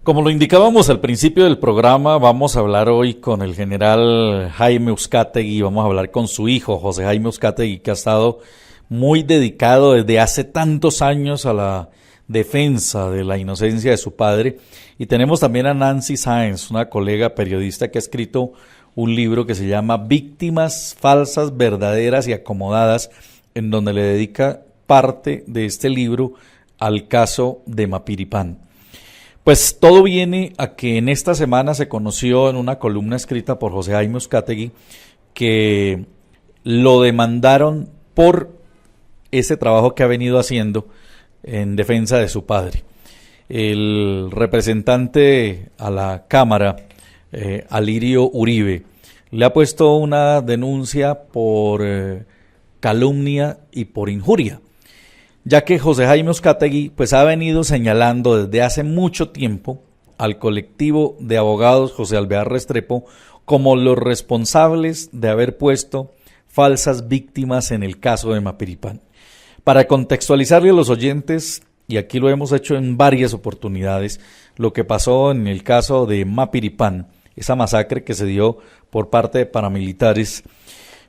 Como lo indicábamos al principio del programa, vamos a hablar hoy con el general Jaime Uzcategui, vamos a hablar con su hijo, José Jaime Uzcategui, que ha estado muy dedicado desde hace tantos años a la defensa de la inocencia de su padre. Y tenemos también a Nancy Sáenz, una colega periodista que ha escrito un libro que se llama Víctimas falsas, verdaderas y acomodadas, en donde le dedica parte de este libro al caso de Mapiripán. Pues todo viene a que en esta semana se conoció en una columna escrita por José Jaime Uzcategui que lo demandaron por ese trabajo que ha venido haciendo en defensa de su padre. El representante a la Cámara, Alirio Uribe, le ha puesto una denuncia por calumnia y por injuria, ya que José Jaime Uzcategui pues ha venido señalando desde hace mucho tiempo al colectivo de abogados José Alvear Restrepo como los responsables de haber puesto falsas víctimas en el caso de Mapiripán. Para contextualizarle a los oyentes, y aquí lo hemos hecho en varias oportunidades, lo que pasó en el caso de Mapiripán, esa masacre que se dio por parte de paramilitares,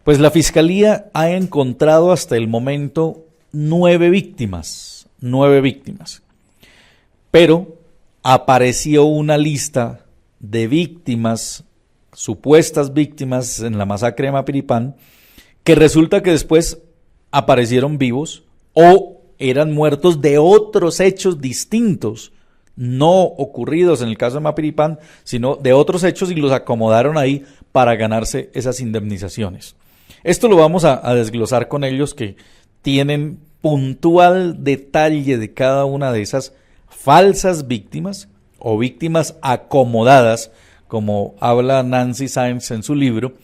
pues la Fiscalía ha encontrado hasta el momento 9 víctimas, pero apareció una lista de víctimas, supuestas víctimas en la masacre de Mapiripán, que resulta que después aparecieron vivos o eran muertos de otros hechos distintos, no ocurridos en el caso de Mapiripán, sino de otros hechos, y los acomodaron ahí para ganarse esas indemnizaciones. Esto lo vamos a desglosar con ellos, que tienen puntual detalle de cada una de esas falsas víctimas o víctimas acomodadas, como habla Nancy Sáenz en su libro,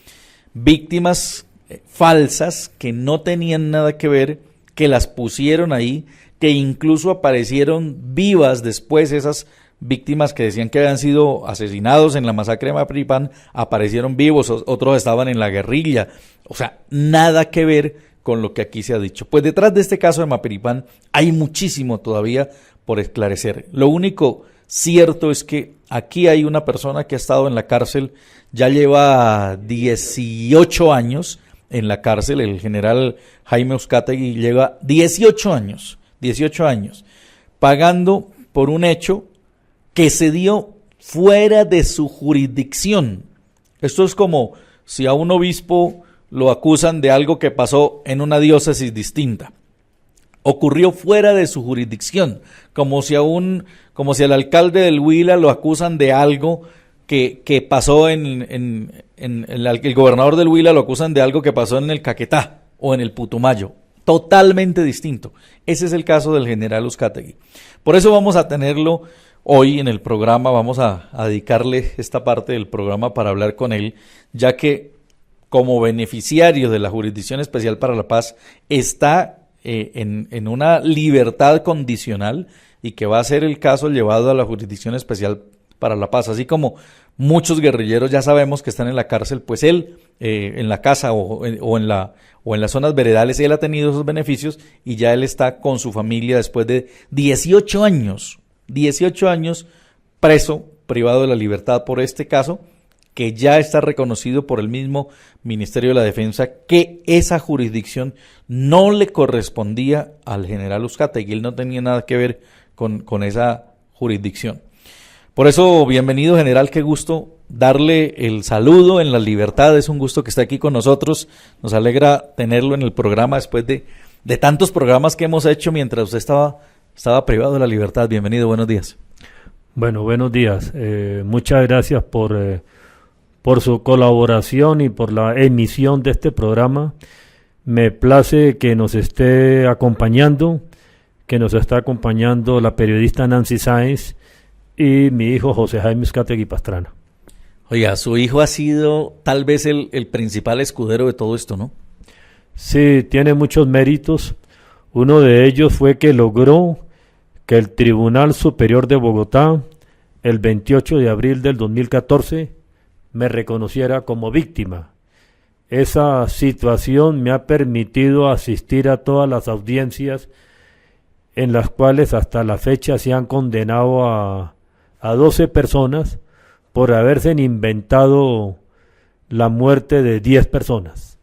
víctimas falsas que no tenían nada que ver, que las pusieron ahí, que incluso aparecieron vivas después. Esas víctimas que decían que habían sido asesinados en la masacre de Mapiripán aparecieron vivos, otros estaban en la guerrilla, o sea, nada que ver con lo que aquí se ha dicho. Pues detrás de este caso de Mapiripán hay muchísimo todavía por esclarecer. Lo único cierto es que aquí hay una persona que ha estado en la cárcel, ya lleva 18 años en la cárcel. El general Jaime Uzcategui lleva 18 años, pagando por un hecho que se dio fuera de su jurisdicción. Esto es como si a un obispo lo acusan de algo que pasó en una diócesis distinta. Ocurrió fuera de su jurisdicción, como si al alcalde del Huila lo acusan de algo que pasó el gobernador del Huila lo acusan de algo que pasó en el Caquetá o en el Putumayo. Totalmente distinto. Ese es el caso del general Uzcategui. Por eso vamos a tenerlo hoy en el programa, vamos a dedicarle esta parte del programa para hablar con él, ya que como beneficiario de la Jurisdicción Especial para la Paz está en una libertad condicional, y que va a ser el caso llevado a la Jurisdicción Especial para la Paz. Así como muchos guerrilleros ya sabemos que están en la cárcel, pues él en la casa o en las zonas veredales, él ha tenido esos beneficios y ya él está con su familia después de 18 años preso, privado de la libertad por este caso, que ya está reconocido por el mismo Ministerio de la Defensa que esa jurisdicción no le correspondía al general Uzcategui. Él no tenía nada que ver con esa jurisdicción. Por eso, bienvenido, general, qué gusto darle el saludo en la libertad. Es un gusto que esté aquí con nosotros. Nos alegra tenerlo en el programa después de tantos programas que hemos hecho mientras usted estaba privado de la libertad. Bienvenido, buenos días. Bueno, buenos días. Muchas gracias por su colaboración y por la emisión de este programa. Me place que nos esté acompañando, la periodista Nancy Sáenz y mi hijo José Jaime Uzcategui Pastrana. Oiga, su hijo ha sido tal vez el principal escudero de todo esto, ¿no? Sí, tiene muchos méritos. Uno de ellos fue que logró que el Tribunal Superior de Bogotá, el 28 de abril del 2014, me reconociera como víctima. Esa situación me ha permitido asistir a todas las audiencias en las cuales hasta la fecha se han condenado a a 12 personas por haberse inventado la muerte de 10 personas.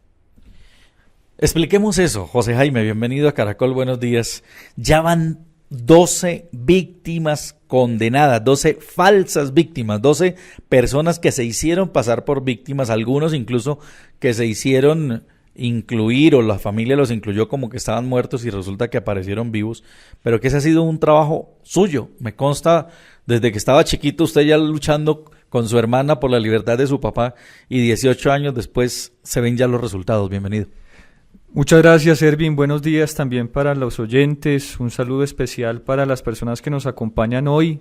Expliquemos eso, José Jaime, bienvenido a Caracol, buenos días. Ya van 12 víctimas condenadas, 12 falsas víctimas, 12 personas que se hicieron pasar por víctimas, algunos incluso que se hicieron incluir o la familia los incluyó como que estaban muertos y resulta que aparecieron vivos, pero que ese ha sido un trabajo suyo. Me consta, desde que estaba chiquito usted ya luchando con su hermana por la libertad de su papá y 18 años después se ven ya los resultados. Bienvenido. Muchas gracias, Ervin. Buenos días también para los oyentes. Un saludo especial para las personas que nos acompañan hoy.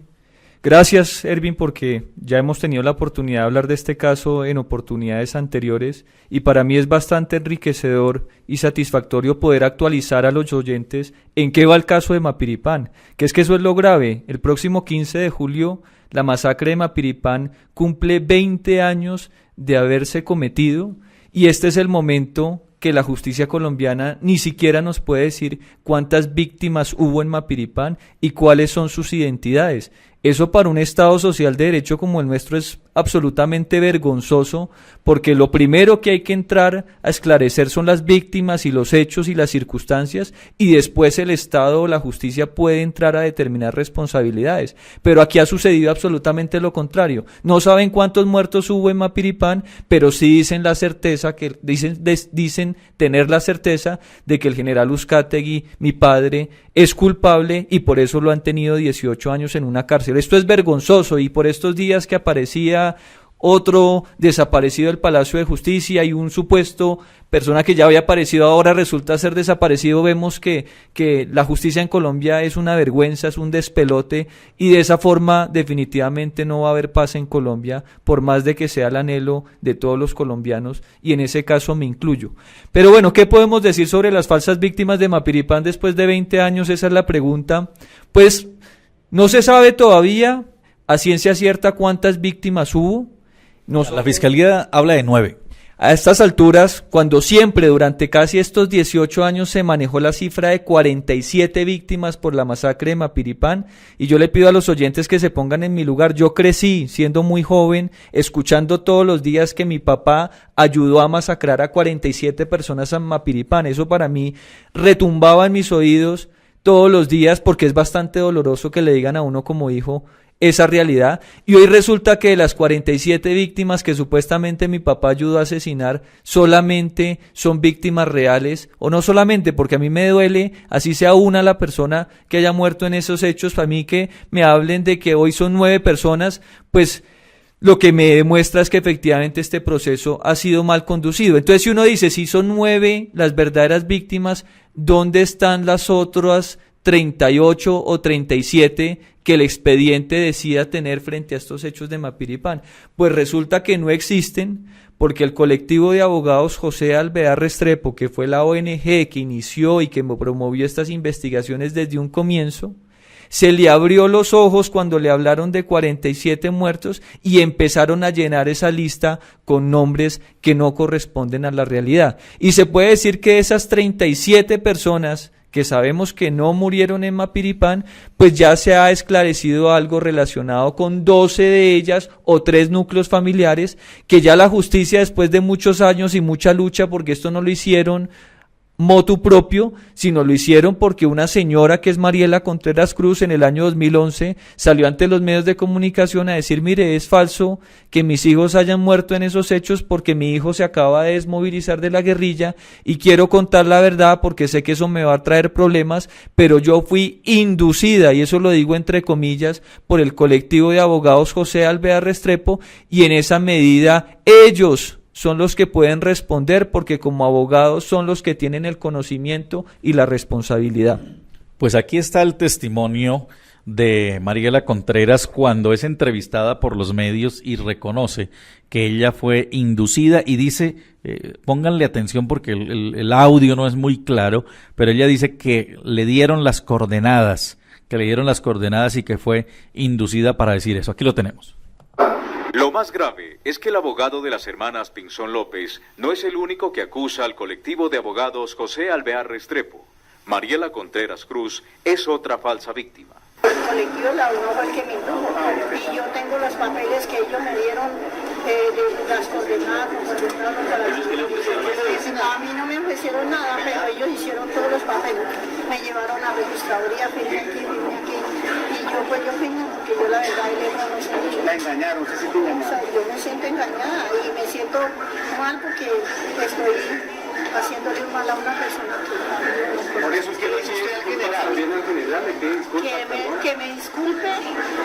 Gracias, Ervin, porque ya hemos tenido la oportunidad de hablar de este caso en oportunidades anteriores y para mí es bastante enriquecedor y satisfactorio poder actualizar a los oyentes en qué va el caso de Mapiripán, que eso es lo grave. El próximo 15 de julio, la masacre de Mapiripán cumple 20 años de haberse cometido y este es el momento que la justicia colombiana ni siquiera nos puede decir cuántas víctimas hubo en Mapiripán y cuáles son sus identidades. Eso para un Estado social de derecho como el nuestro es absolutamente vergonzoso, porque lo primero que hay que entrar a esclarecer son las víctimas y los hechos y las circunstancias, y después el Estado o la justicia puede entrar a determinar responsabilidades. Pero aquí ha sucedido absolutamente lo contrario. No saben cuántos muertos hubo en Mapiripán, pero sí dicen la certeza que dicen tener la certeza de que el general Uzcategui, mi padre, es culpable y por eso lo han tenido 18 años en una cárcel. Esto es vergonzoso y por estos días que aparecía otro desaparecido del Palacio de Justicia y un supuesto persona que ya había aparecido ahora resulta ser desaparecido, vemos que la justicia en Colombia es una vergüenza, es un despelote y de esa forma definitivamente no va a haber paz en Colombia, por más de que sea el anhelo de todos los colombianos y en ese caso me incluyo. Pero bueno, ¿qué podemos decir sobre las falsas víctimas de Mapiripán después de 20 años? Esa es la pregunta. Pues no se sabe todavía a ciencia cierta cuántas víctimas hubo. La Fiscalía habla de 9. A estas alturas, cuando siempre durante casi estos 18 años se manejó la cifra de 47 víctimas por la masacre de Mapiripán, y yo le pido a los oyentes que se pongan en mi lugar, yo crecí siendo muy joven, escuchando todos los días que mi papá ayudó a masacrar a 47 personas en Mapiripán. Eso para mí retumbaba en mis oídos todos los días porque es bastante doloroso que le digan a uno como hijo esa realidad, y hoy resulta que de las 47 víctimas que supuestamente mi papá ayudó a asesinar, solamente son víctimas reales, o no solamente, porque a mí me duele, así sea una la persona que haya muerto en esos hechos, para mí que me hablen de que hoy son 9 personas, pues lo que me demuestra es que efectivamente este proceso ha sido mal conducido. Entonces si uno dice, si son 9 las verdaderas víctimas, ¿dónde están las otras 38 o 37 que el expediente decida tener frente a estos hechos de Mapiripán? Pues resulta que no existen, porque el colectivo de abogados José Alvear Restrepo, que fue la ONG que inició y que promovió estas investigaciones desde un comienzo, se le abrió los ojos cuando le hablaron de 47 muertos y empezaron a llenar esa lista con nombres que no corresponden a la realidad. Y se puede decir que esas 37 personas que sabemos que no murieron en Mapiripán, pues ya se ha esclarecido algo relacionado con 12 de ellas o 3 núcleos familiares, que ya la justicia, después de muchos años y mucha lucha, porque esto no lo hicieron motu propio, sino lo hicieron porque una señora que es Mariela Contreras Cruz en el año 2011 salió ante los medios de comunicación a decir, mire, es falso que mis hijos hayan muerto en esos hechos porque mi hijo se acaba de desmovilizar de la guerrilla y quiero contar la verdad porque sé que eso me va a traer problemas, pero yo fui inducida, y eso lo digo entre comillas, por el colectivo de abogados José Alvear Restrepo, y en esa medida ellos son los que pueden responder porque como abogados son los que tienen el conocimiento y la responsabilidad. Pues aquí está el testimonio de Mariela Contreras cuando es entrevistada por los medios y reconoce que ella fue inducida y dice, pónganle atención porque el audio no es muy claro, pero ella dice que le dieron las coordenadas y que fue inducida para decir eso. Aquí lo tenemos. Lo más grave es que el abogado de las hermanas Pinzón López no es el único que acusa al colectivo de abogados José Alvear Restrepo. Mariela Contreras Cruz es otra falsa víctima. colectivo La Uno fue el que me indujo. Y yo tengo los papeles que ellos me dieron de las coordenadas para a mí no me ofrecieron nada, pero ellos hicieron todos los papeles. Me llevaron a registraduría, firme aquí. Y yo firme porque yo la verdad no sé. La engañaron, ¿usted se siente engañada? O sea, yo me siento engañada y me siento mal porque estoy haciéndole un mal a una persona que... Por eso es que le dice usted al general, le pide disculpas. Que me disculpe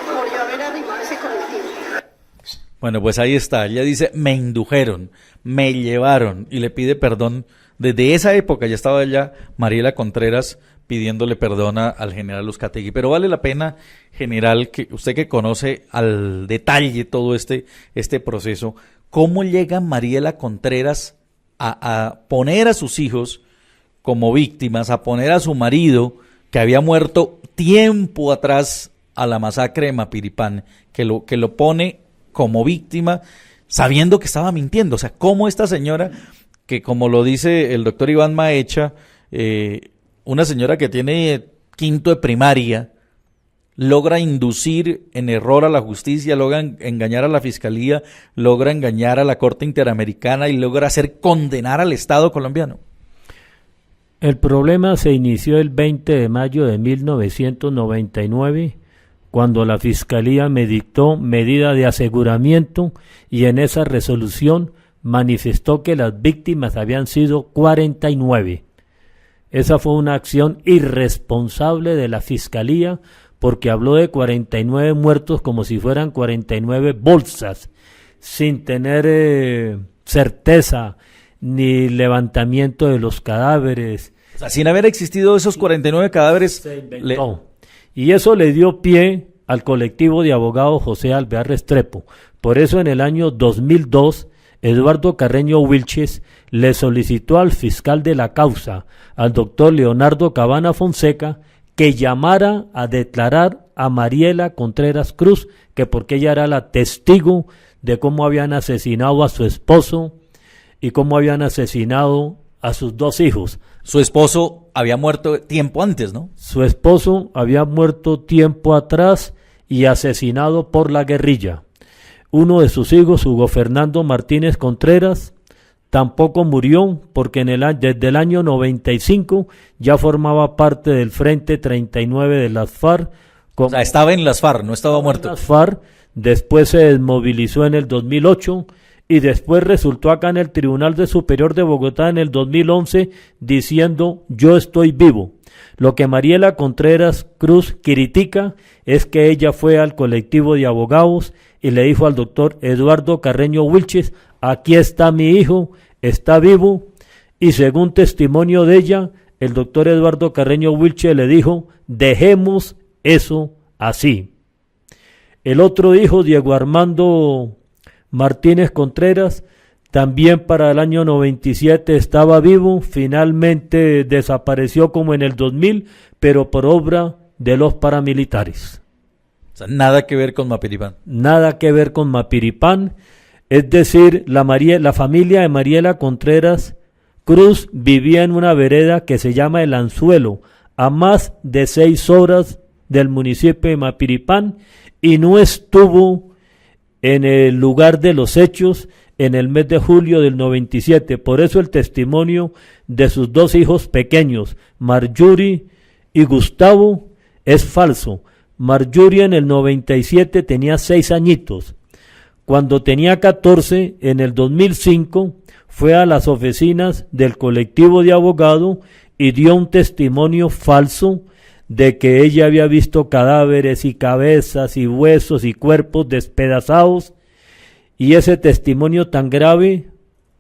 por yo haber arrimado ese colectivo. Bueno, pues ahí está. Ella dice, me indujeron, me llevaron y le pide perdón. Desde esa época ya estaba ella, Mariela Contreras, pidiéndole perdón al general Uzcategui. Pero vale la pena, general, que usted que conoce al detalle todo este proceso, ¿cómo llega Mariela Contreras a poner a sus hijos como víctimas, a poner a su marido, que había muerto tiempo atrás a la masacre de Mapiripán, que lo pone como víctima, sabiendo que estaba mintiendo? O sea, ¿cómo esta señora, que como lo dice el doctor Iván Maecha, una señora que tiene quinto de primaria, logra inducir en error a la justicia, logra engañar a la fiscalía, logra engañar a la Corte Interamericana y logra hacer condenar al Estado colombiano? El problema se inició el 20 de mayo de 1999, cuando la Fiscalía me dictó medida de aseguramiento y en esa resolución manifestó que las víctimas habían sido 49. Esa fue una acción irresponsable de la Fiscalía porque habló de 49 muertos como si fueran 49 bolsas, sin tener certeza ni levantamiento de los cadáveres. O sea, sin haber existido esos 49 cadáveres. Se inventó. Y eso le dio pie al colectivo de abogados José Alvear Restrepo. Por eso en el año 2002, Eduardo Carreño Wilches le solicitó al fiscal de la causa, al doctor Leonardo Cabana Fonseca, que llamara a declarar a Mariela Contreras Cruz, que porque ella era la testigo de cómo habían asesinado a su esposo y cómo habían asesinado a sus dos hijos. Su esposo había muerto tiempo antes, ¿no? Su esposo había muerto tiempo atrás y asesinado por la guerrilla. Uno de sus hijos, Hugo Fernando Martínez Contreras, tampoco murió porque desde el año 95 ya formaba parte del Frente 39 de las FARC. O sea, estaba en las FARC, no estaba muerto. Las FARC, después se desmovilizó en el 2008 y después resultó acá en el Tribunal Superior de Bogotá en el 2011 diciendo yo estoy vivo. Lo que Mariela Contreras Cruz critica es que ella fue al colectivo de abogados y le dijo al doctor Eduardo Carreño Wilches, aquí está mi hijo, está vivo, y según testimonio de ella, el doctor Eduardo Carreño Wilches le dijo, dejemos eso así. El otro hijo, Diego Armando Martínez Contreras, también para el año 97 estaba vivo, finalmente desapareció como en el 2000, pero por obra de los paramilitares. O sea, nada que ver con Mapiripán. Nada que ver con Mapiripán, es decir, la familia de Mariela Contreras Cruz vivía en una vereda que se llama El Anzuelo, a más de 6 horas del municipio de Mapiripán, y no estuvo en el lugar de los hechos en el mes de julio del 97. Por eso el testimonio de sus dos hijos pequeños, Marjorie y Gustavo, es falso. Marjorie en el 97 tenía 6 añitos. Cuando tenía 14, en el 2005, fue a las oficinas del colectivo de abogados y dio un testimonio falso de que ella había visto cadáveres y cabezas y huesos y cuerpos despedazados, y ese testimonio tan grave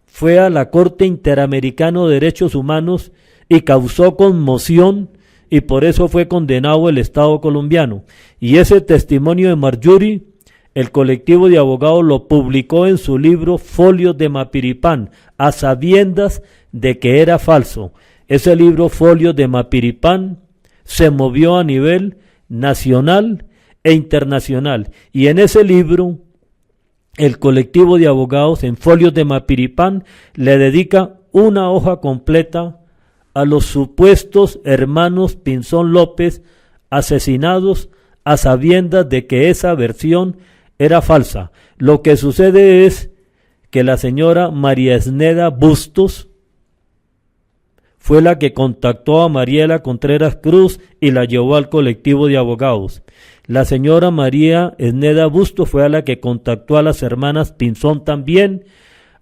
fue a la Corte Interamericana de Derechos Humanos y causó conmoción, y por eso fue condenado el Estado colombiano. Y ese testimonio de Marjorie, el colectivo de abogados lo publicó en su libro Folios de Mapiripán, a sabiendas de que era falso. Ese libro Folios de Mapiripán se movió a nivel nacional e internacional, y en ese libro el colectivo de abogados en Folios de Mapiripán le dedica una hoja completa a los supuestos hermanos Pinzón López asesinados a sabiendas de que esa versión era falsa. Lo que sucede es que la señora María Esneda Bustos fue la que contactó a Mariela Contreras Cruz y la llevó al colectivo de abogados. La señora María Esneda Bustos fue a la que contactó a las hermanas Pinzón también.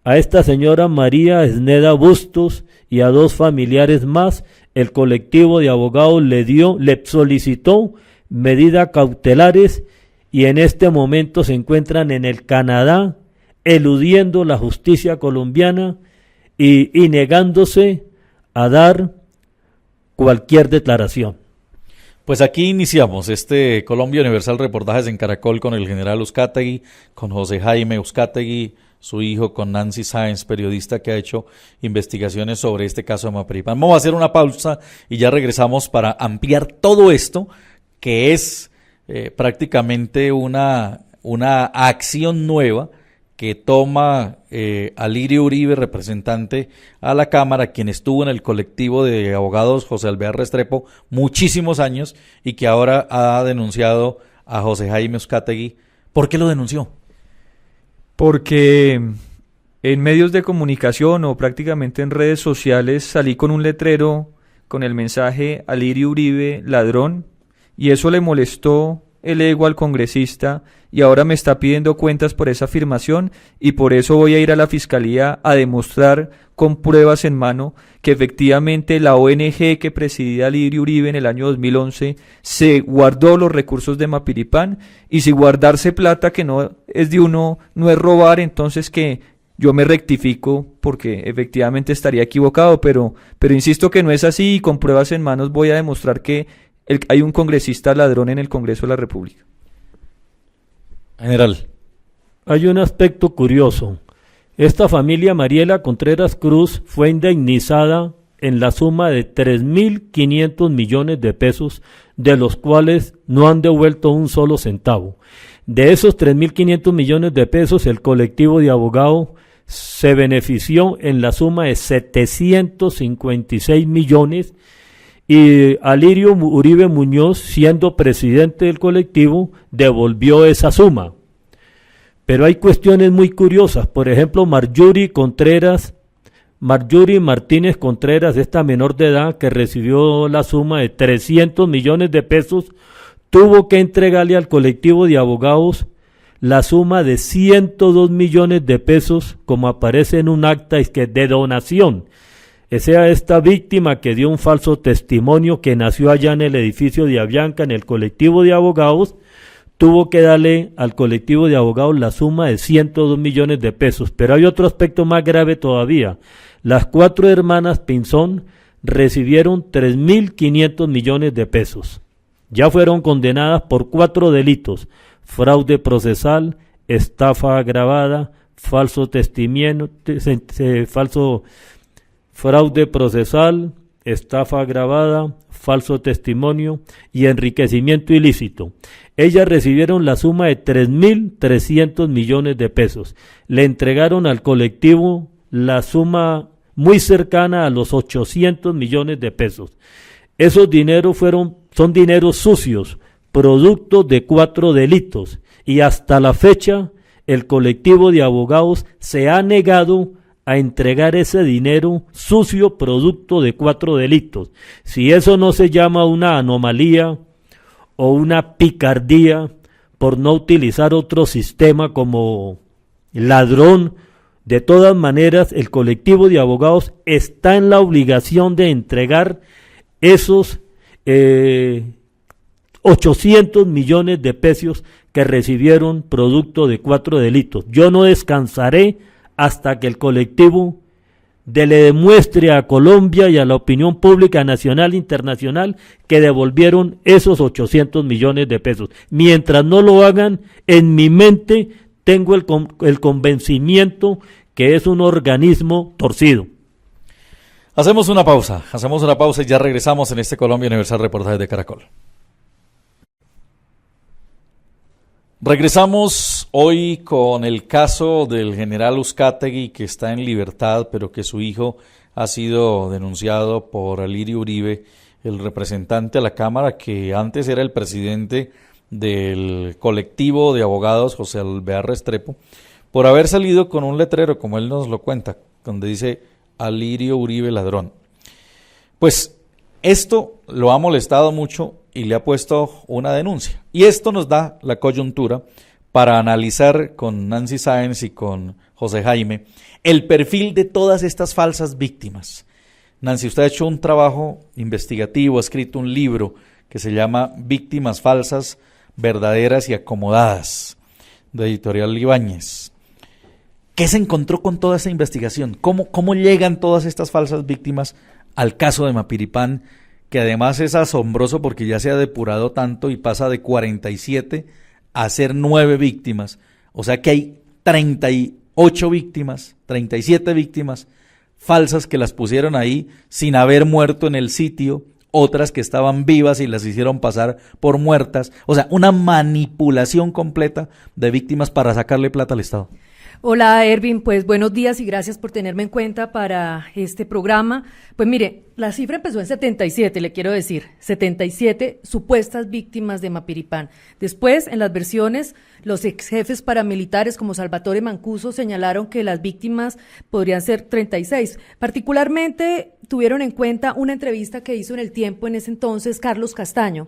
A esta señora María Esneda Bustos y a 2 familiares más, el colectivo de abogados le solicitó medidas cautelares y en este momento se encuentran en el Canadá eludiendo la justicia colombiana y negándose a dar cualquier declaración. Pues aquí iniciamos este Colombia Universal Reportajes en Caracol con el general Uzcategui, con José Jaime Uzcategui, su hijo, con Nancy Sáenz, periodista que ha hecho investigaciones sobre este caso de Mapiripán. Vamos a hacer una pausa y ya regresamos para ampliar todo esto, que es prácticamente una acción nueva que toma Alirio Uribe, representante a la Cámara, quien estuvo en el colectivo de abogados José Alvear Restrepo muchísimos años y que ahora ha denunciado a José Jaime Uzcategui. ¿Por qué lo denunció? Porque en medios de comunicación o prácticamente en redes sociales salí con un letrero con el mensaje Alirio Uribe, ladrón, y eso le molestó el ego al congresista y ahora me está pidiendo cuentas por esa afirmación y por eso voy a ir a la fiscalía a demostrar con pruebas en mano que efectivamente la ONG que presidía Alirio Uribe en el año 2011 se guardó los recursos de Mapiripán, y si guardarse plata que no es de uno no es robar, entonces que yo me rectifico porque efectivamente estaría equivocado, pero insisto que no es así y con pruebas en manos voy a demostrar que hay un congresista ladrón en el Congreso de la República. General. Hay un aspecto curioso. Esta familia Mariela Contreras Cruz fue indemnizada en la suma de 3.500 millones de pesos, de los cuales no han devuelto un solo centavo. De esos 3.500 millones de pesos, el colectivo de abogados se benefició en la suma de 756 millones y Alirio Uribe Muñoz, siendo presidente del colectivo, devolvió esa suma. Pero hay cuestiones muy curiosas. Por ejemplo, Marjorie Martínez Contreras, esta menor de edad que recibió la suma de 300 millones de pesos, tuvo que entregarle al colectivo de abogados la suma de 102 millones de pesos, como aparece en un acta de donación. O sea, esta víctima que dio un falso testimonio, que nació allá en el edificio de Avianca, en el colectivo de abogados, tuvo que darle al colectivo de abogados la suma de 102 millones de pesos. Pero hay otro aspecto más grave todavía. Las 4 hermanas Pinzón recibieron 3.500 millones de pesos. Ya fueron condenadas por 4 delitos: fraude procesal, estafa agravada, fraude procesal, estafa agravada, falso testimonio y enriquecimiento ilícito. Ellas recibieron la suma de 3.300 millones de pesos. Le entregaron al colectivo la suma muy cercana a los 800 millones de pesos. Esos dineros son dineros sucios, producto de 4 delitos, y hasta la fecha el colectivo de abogados se ha negado a entregar ese dinero sucio producto de 4 delitos. Si eso no se llama una anomalía o una picardía, por no utilizar otro sistema como ladrón, de todas maneras el colectivo de abogados está en la obligación de entregar esos 800 millones de pesos que recibieron producto de 4 delitos. Yo no descansaré hasta que el colectivo le demuestre a Colombia y a la opinión pública nacional e internacional que devolvieron esos 800 millones de pesos. Mientras no lo hagan, en mi mente tengo el convencimiento que es un organismo torcido. Hacemos una pausa y ya regresamos en este Colombia Universal Reportajes de Caracol. Regresamos hoy con el caso del general Uzcategui, que está en libertad, pero que su hijo ha sido denunciado por Alirio Uribe, el representante a la Cámara, que antes era el presidente del colectivo de abogados José Alvear Restrepo, por haber salido con un letrero, como él nos lo cuenta, donde dice Alirio Uribe ladrón. Pues esto lo ha molestado mucho y le ha puesto una denuncia. Y esto nos da la coyuntura para analizar con Nancy Sáenz y con José Jaime el perfil de todas estas falsas víctimas. Nancy, usted ha hecho un trabajo investigativo, ha escrito un libro que se llama Víctimas falsas, verdaderas y acomodadas, de Editorial Ibáñez. ¿Qué se encontró con toda esa investigación? ¿Cómo llegan todas estas falsas víctimas al caso de Mapiripán, que además es asombroso porque ya se ha depurado tanto y pasa de 47 a ser 9 víctimas? O sea que hay 38 víctimas, 37 víctimas falsas que las pusieron ahí sin haber muerto en el sitio, otras que estaban vivas y las hicieron pasar por muertas. O sea, una manipulación completa de víctimas para sacarle plata al Estado. Hola Ervin, pues buenos días y gracias por tenerme en cuenta para este programa. Pues mire, la cifra empezó en 77, le quiero decir, 77 supuestas víctimas de Mapiripán. Después, en las versiones, los ex jefes paramilitares como Salvatore Mancuso señalaron que las víctimas podrían ser 36. Particularmente tuvieron en cuenta una entrevista que hizo en El Tiempo en ese entonces Carlos Castaño,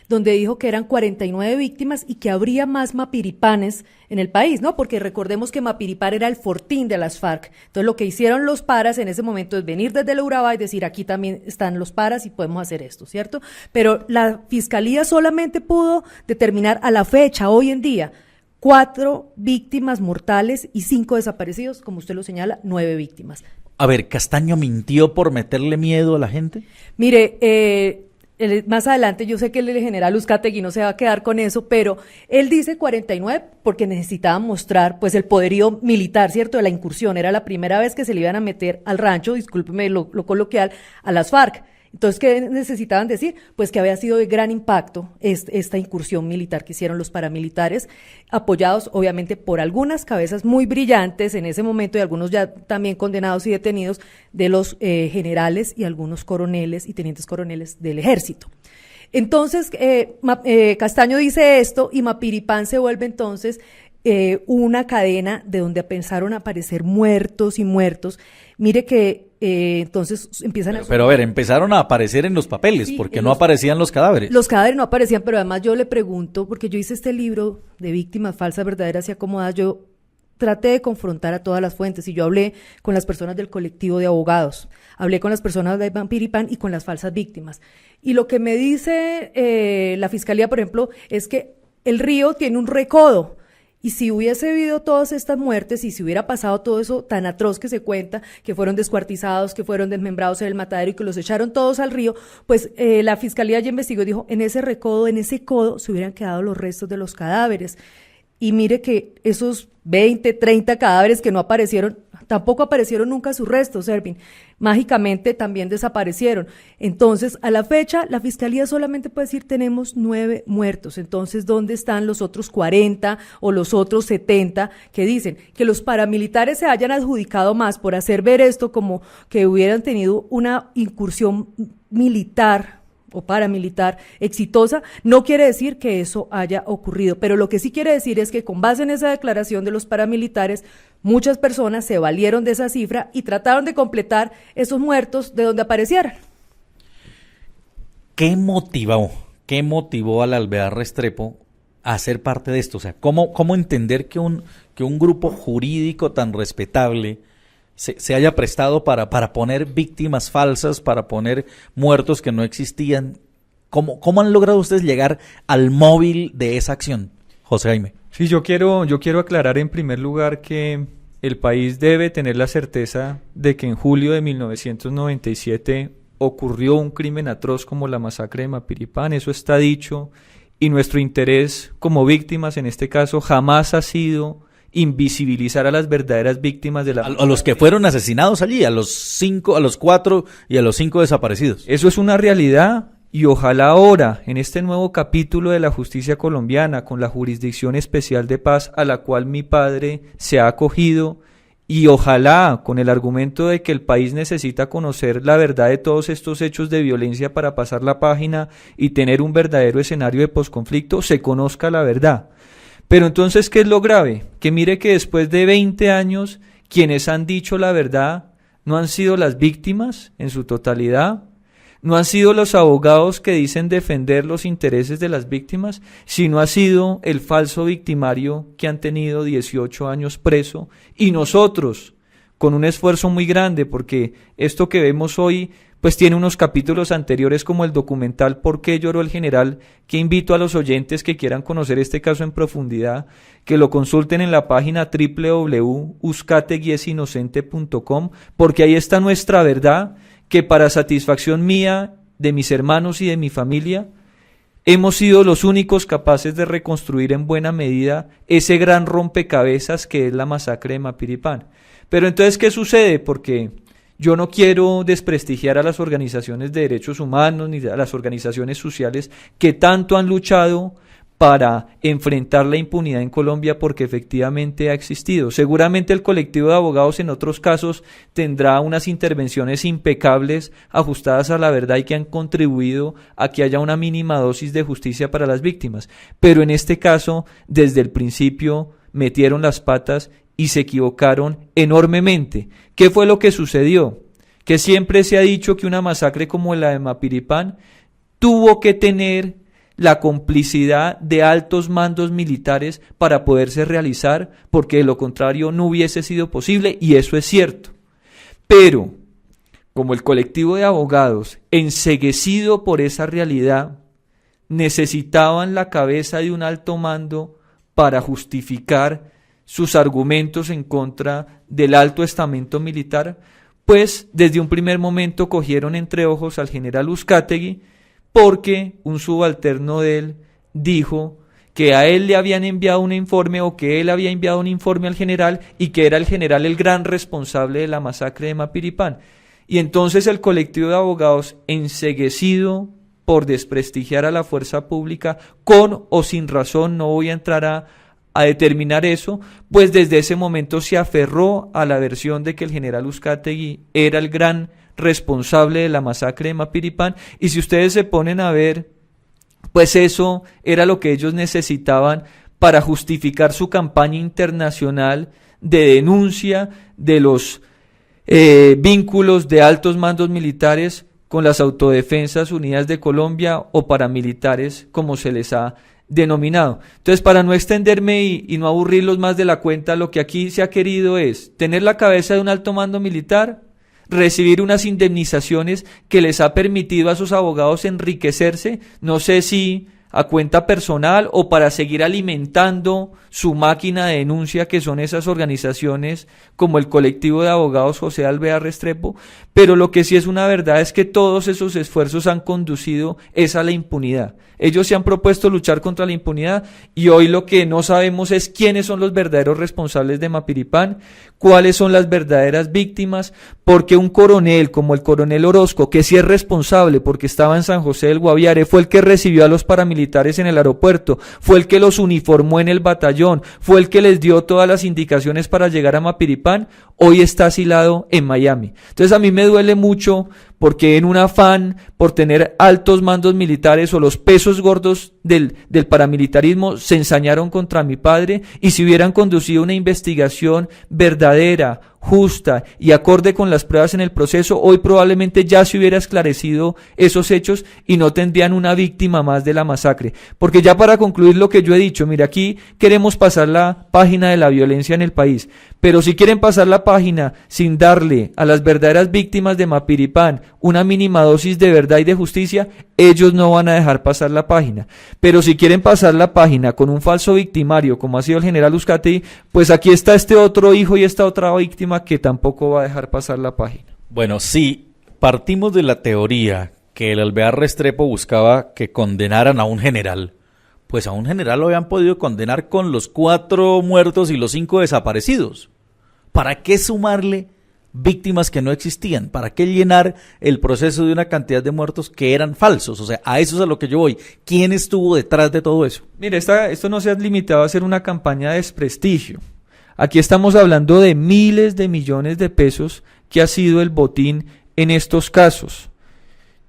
donde dijo que eran 49 víctimas y que habría más mapiripanes en el país, ¿no? Porque recordemos que Mapiripán era el fortín de las FARC. Entonces lo que hicieron los paras en ese momento es venir desde el Urabá y decir aquí también están los paras y podemos hacer esto, ¿cierto? Pero la Fiscalía solamente pudo determinar a la fecha, hoy en día, 4 víctimas mortales y 5 desaparecidos, como usted lo señala, 9 víctimas. A ver, ¿Castaño mintió por meterle miedo a la gente? Mire, más adelante yo sé que el general Uzcategui no se va a quedar con eso, pero él dice 49 porque necesitaba mostrar pues el poderío militar, ¿cierto?, de la incursión. Era la primera vez que se le iban a meter al rancho, discúlpeme lo coloquial, a las FARC. Entonces, ¿qué necesitaban decir? Pues que había sido de gran impacto esta incursión militar que hicieron los paramilitares, apoyados obviamente por algunas cabezas muy brillantes en ese momento y algunos ya también condenados y detenidos de los generales y algunos coroneles y tenientes coroneles del ejército. Entonces, Castaño dice esto y Mapiripán se vuelve entonces una cadena de donde empezaron a aparecer muertos y muertos. Mire que entonces empiezan pero a ver, empezaron a aparecer en los papeles, sí, porque no aparecían los cadáveres. Los cadáveres no aparecían, pero además yo le pregunto, porque yo hice este libro de víctimas falsas, verdaderas y acomodadas, yo traté de confrontar a todas las fuentes y yo hablé con las personas del colectivo de abogados, hablé con las personas de Mapiripán y con las falsas víctimas. Y lo que me dice la Fiscalía, por ejemplo, es que el río tiene un recodo. Y si hubiese habido todas estas muertes y si hubiera pasado todo eso tan atroz que se cuenta, que fueron descuartizados, que fueron desmembrados en el matadero y que los echaron todos al río, pues la Fiscalía ya investigó y dijo, en ese recodo, en ese codo, se hubieran quedado los restos de los cadáveres. Y mire que esos 20, 30 cadáveres que no aparecieron, tampoco aparecieron nunca sus restos, Ervin. Mágicamente también desaparecieron. Entonces, a la fecha, la Fiscalía solamente puede decir tenemos 9 muertos. Entonces, ¿dónde están los otros 40 o los otros 70 que dicen que los paramilitares se hayan adjudicado más por hacer ver esto como que hubieran tenido una incursión militar o paramilitar exitosa? No quiere decir que eso haya ocurrido, pero lo que sí quiere decir es que con base en esa declaración de los paramilitares, muchas personas se valieron de esa cifra y trataron de completar esos muertos de donde aparecieran. ¿Qué motivó al Alvear Restrepo a ser parte de esto? O sea, ¿cómo entender que un grupo jurídico tan respetable se haya prestado para poner víctimas falsas, para poner muertos que no existían? ¿Cómo han logrado ustedes llegar al móvil de esa acción, José Jaime? Sí, yo quiero aclarar en primer lugar que el país debe tener la certeza de que en julio de 1997 ocurrió un crimen atroz como la masacre de Mapiripán. Eso está dicho, y nuestro interés como víctimas en este caso jamás ha sido invisibilizar a las verdaderas víctimas de la... A los que fueron asesinados allí, a los 4 y a los 5 desaparecidos. Eso es una realidad, y ojalá ahora, en este nuevo capítulo de la justicia colombiana, con la Jurisdicción Especial de Paz, a la cual mi padre se ha acogido y ojalá con el argumento de que el país necesita conocer la verdad de todos estos hechos de violencia para pasar la página y tener un verdadero escenario de posconflicto, se conozca la verdad. Pero entonces, ¿qué es lo grave? Que mire que después de 20 años, quienes han dicho la verdad no han sido las víctimas en su totalidad, no han sido los abogados que dicen defender los intereses de las víctimas, sino ha sido el falso victimario que han tenido 18 años preso, y nosotros, con un esfuerzo muy grande, porque esto que vemos hoy pues tiene unos capítulos anteriores como el documental ¿Por qué lloró el general?, que invito a los oyentes que quieran conocer este caso en profundidad, que lo consulten en la página www.uzcategui-es-inocente.com, porque ahí está nuestra verdad, que para satisfacción mía, de mis hermanos y de mi familia, hemos sido los únicos capaces de reconstruir en buena medida ese gran rompecabezas que es la masacre de Mapiripán. Pero entonces, ¿qué sucede? Porque yo no quiero desprestigiar a las organizaciones de derechos humanos ni a las organizaciones sociales que tanto han luchado para enfrentar la impunidad en Colombia, porque efectivamente ha existido. Seguramente el colectivo de abogados en otros casos tendrá unas intervenciones impecables, ajustadas a la verdad y que han contribuido a que haya una mínima dosis de justicia para las víctimas. Pero en este caso, desde el principio, metieron las patas y se equivocaron enormemente. ¿Qué fue lo que sucedió? Que siempre se ha dicho que una masacre como la de Mapiripán tuvo que tener la complicidad de altos mandos militares para poderse realizar, porque de lo contrario no hubiese sido posible, y eso es cierto. Pero, como el colectivo de abogados, enceguecido por esa realidad, necesitaban la cabeza de un alto mando para justificar sus argumentos en contra del alto estamento militar, pues desde un primer momento cogieron entre ojos al general Uzcategui, porque un subalterno de él dijo que a él le habían enviado un informe, o que él había enviado un informe al general, y que era el general el gran responsable de la masacre de Mapiripán. Y entonces el colectivo de abogados, enceguecido por desprestigiar a la fuerza pública, con o sin razón, no voy a entrar a determinar eso, pues desde ese momento se aferró a la versión de que el general Uzcategui era el gran responsable de la masacre de Mapiripán. Y si ustedes se ponen a ver, pues eso era lo que ellos necesitaban para justificar su campaña internacional de denuncia de los vínculos de altos mandos militares con las Autodefensas Unidas de Colombia, o paramilitares, como se les ha denominado. Entonces, para no extenderme y no aburrirlos más de la cuenta, lo que aquí se ha querido es tener la cabeza de un alto mando militar, recibir unas indemnizaciones que les ha permitido a sus abogados enriquecerse, no sé si a cuenta personal o para seguir alimentando su máquina de denuncia, que son esas organizaciones como el colectivo de abogados José Alvear Restrepo. Pero lo que sí es una verdad es que todos esos esfuerzos han conducido es a la impunidad. Ellos se han propuesto luchar contra la impunidad, y hoy lo que no sabemos es quiénes son los verdaderos responsables de Mapiripán, cuáles son las verdaderas víctimas, porque un coronel como el coronel Orozco, que sí es responsable porque estaba en San José del Guaviare, fue el que recibió a los paramilitares en el aeropuerto, fue el que los uniformó en el batallón, fue el que les dio todas las indicaciones para llegar a Mapiripán, hoy está asilado en Miami. Entonces a mí me duele mucho, porque en un afán por tener altos mandos militares o los pesos gordos del paramilitarismo se ensañaron contra mi padre, y si hubieran conducido una investigación verdadera, justa y acorde con las pruebas en el proceso, hoy probablemente ya se hubiera esclarecido esos hechos y no tendrían una víctima más de la masacre. Porque ya para concluir lo que yo he dicho, mira, aquí queremos pasar la página de la violencia en el país, pero si quieren pasar la página sin darle a las verdaderas víctimas de Mapiripán una mínima dosis de verdad y de justicia, ellos no van a dejar pasar la página. Pero si quieren pasar la página con un falso victimario, como ha sido el general Uzcategui, pues aquí está este otro hijo y esta otra víctima que tampoco va a dejar pasar la página. Bueno, sí, partimos de la teoría que el Alvear Restrepo buscaba que condenaran a un general, pues a un general lo habían podido condenar con los 4 muertos y los 5 desaparecidos. ¿Para qué sumarle víctimas que no existían? ¿Para qué llenar el proceso de una cantidad de muertos que eran falsos? O sea, a eso es a lo que yo voy. ¿Quién estuvo detrás de todo eso? Mire, esto no se ha limitado a ser una campaña de desprestigio. Aquí estamos hablando de miles de millones de pesos que ha sido el botín en estos casos.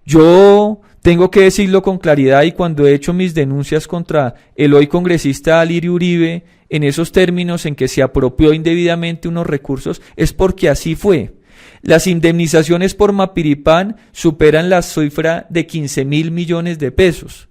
Yo tengo que decirlo con claridad, y cuando he hecho mis denuncias contra el hoy congresista Alirio Uribe en esos términos en que se apropió indebidamente unos recursos, es porque así fue. Las indemnizaciones por Mapiripán superan la cifra de 15.000 millones de pesos.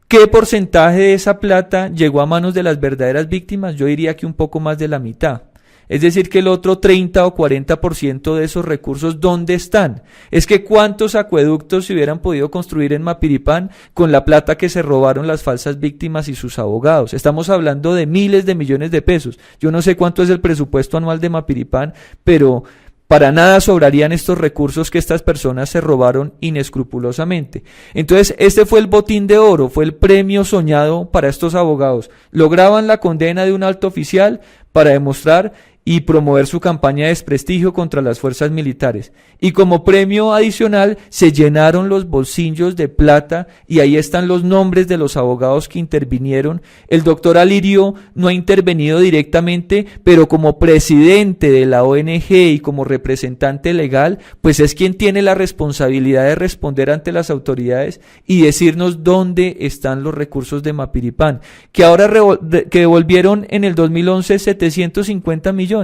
¿Qué porcentaje de esa plata llegó a manos de las verdaderas víctimas? Yo diría que un poco más de la mitad. Es decir, que el otro 30 o 40% de esos recursos, ¿dónde están? Es que ¿cuántos acueductos se hubieran podido construir en Mapiripán con la plata que se robaron las falsas víctimas y sus abogados? Estamos hablando de miles de millones de pesos. Yo no sé cuánto es el presupuesto anual de Mapiripán, pero para nada sobrarían estos recursos que estas personas se robaron inescrupulosamente. Entonces, este fue el botín de oro, fue el premio soñado para estos abogados. Lograban la condena de un alto oficial para demostrar y promover su campaña de desprestigio contra las fuerzas militares. Y como premio adicional se llenaron los bolsillos de plata, y ahí están los nombres de los abogados que intervinieron. El doctor Alirio no ha intervenido directamente, pero como presidente de la ONG y como representante legal, pues es quien tiene la responsabilidad de responder ante las autoridades y decirnos dónde están los recursos de Mapiripán, que ahora que devolvieron en el 2011 750 millones.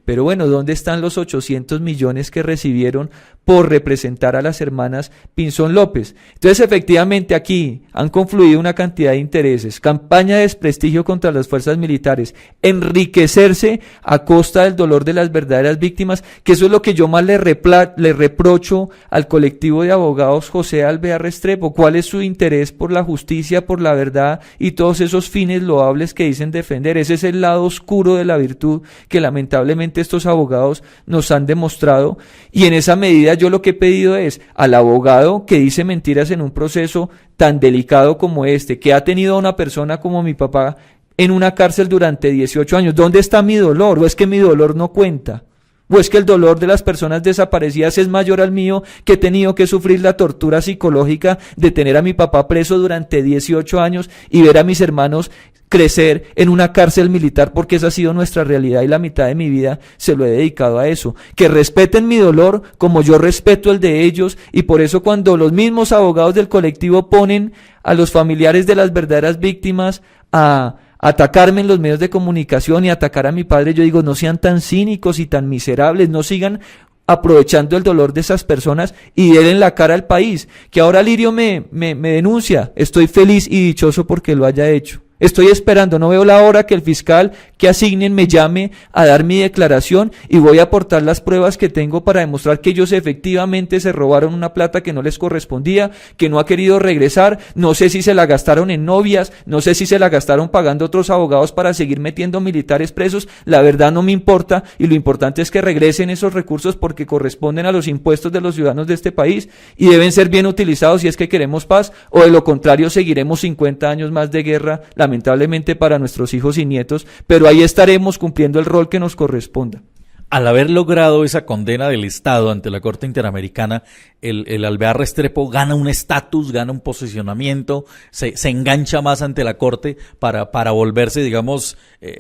Pero bueno, ¿dónde están los 800 millones que recibieron por representar a las hermanas Pinzón López? Entonces, efectivamente, aquí han confluido una cantidad de intereses: campaña de desprestigio contra las fuerzas militares, enriquecerse a costa del dolor de las verdaderas víctimas, que eso es lo que yo más le reprocho al colectivo de abogados José Alvear Restrepo. ¿Cuál es su interés por la justicia, por la verdad y todos esos fines loables que dicen defender? Ese es el lado oscuro de la virtud que lamentablemente estos abogados nos han demostrado, y en esa medida yo lo que he pedido es al abogado que dice mentiras en un proceso tan delicado como este, que ha tenido a una persona como mi papá en una cárcel durante 18 años, ¿dónde está mi dolor? ¿O es que mi dolor no cuenta? ¿O es que el dolor de las personas desaparecidas es mayor al mío, que he tenido que sufrir la tortura psicológica de tener a mi papá preso durante 18 años y ver a mis hermanos crecer en una cárcel militar? Porque esa ha sido nuestra realidad y la mitad de mi vida se lo he dedicado a eso. Que respeten mi dolor como yo respeto el de ellos, y por eso cuando los mismos abogados del colectivo ponen a los familiares de las verdaderas víctimas a atacarme en los medios de comunicación y atacar a mi padre, yo digo, no sean tan cínicos y tan miserables, no sigan aprovechando el dolor de esas personas y denle la cara al país. Que ahora Lirio me denuncia, estoy feliz y dichoso porque lo haya hecho. Estoy esperando, no veo la hora que el fiscal que asignen me llame a dar mi declaración, y voy a aportar las pruebas que tengo para demostrar que ellos efectivamente se robaron una plata que no les correspondía, que no ha querido regresar. No sé si se la gastaron en novias, no sé si se la gastaron pagando otros abogados para seguir metiendo militares presos. La verdad no me importa, y lo importante es que regresen esos recursos porque corresponden a los impuestos de los ciudadanos de este país y deben ser bien utilizados si es que queremos paz, o de lo contrario seguiremos 50 años más de guerra, lamentablemente para nuestros hijos y nietos, pero ahí estaremos cumpliendo el rol que nos corresponda. Al haber logrado esa condena del Estado ante la Corte Interamericana, el Alvear Restrepo gana un estatus, gana un posicionamiento, se engancha más ante la Corte para volverse, digamos,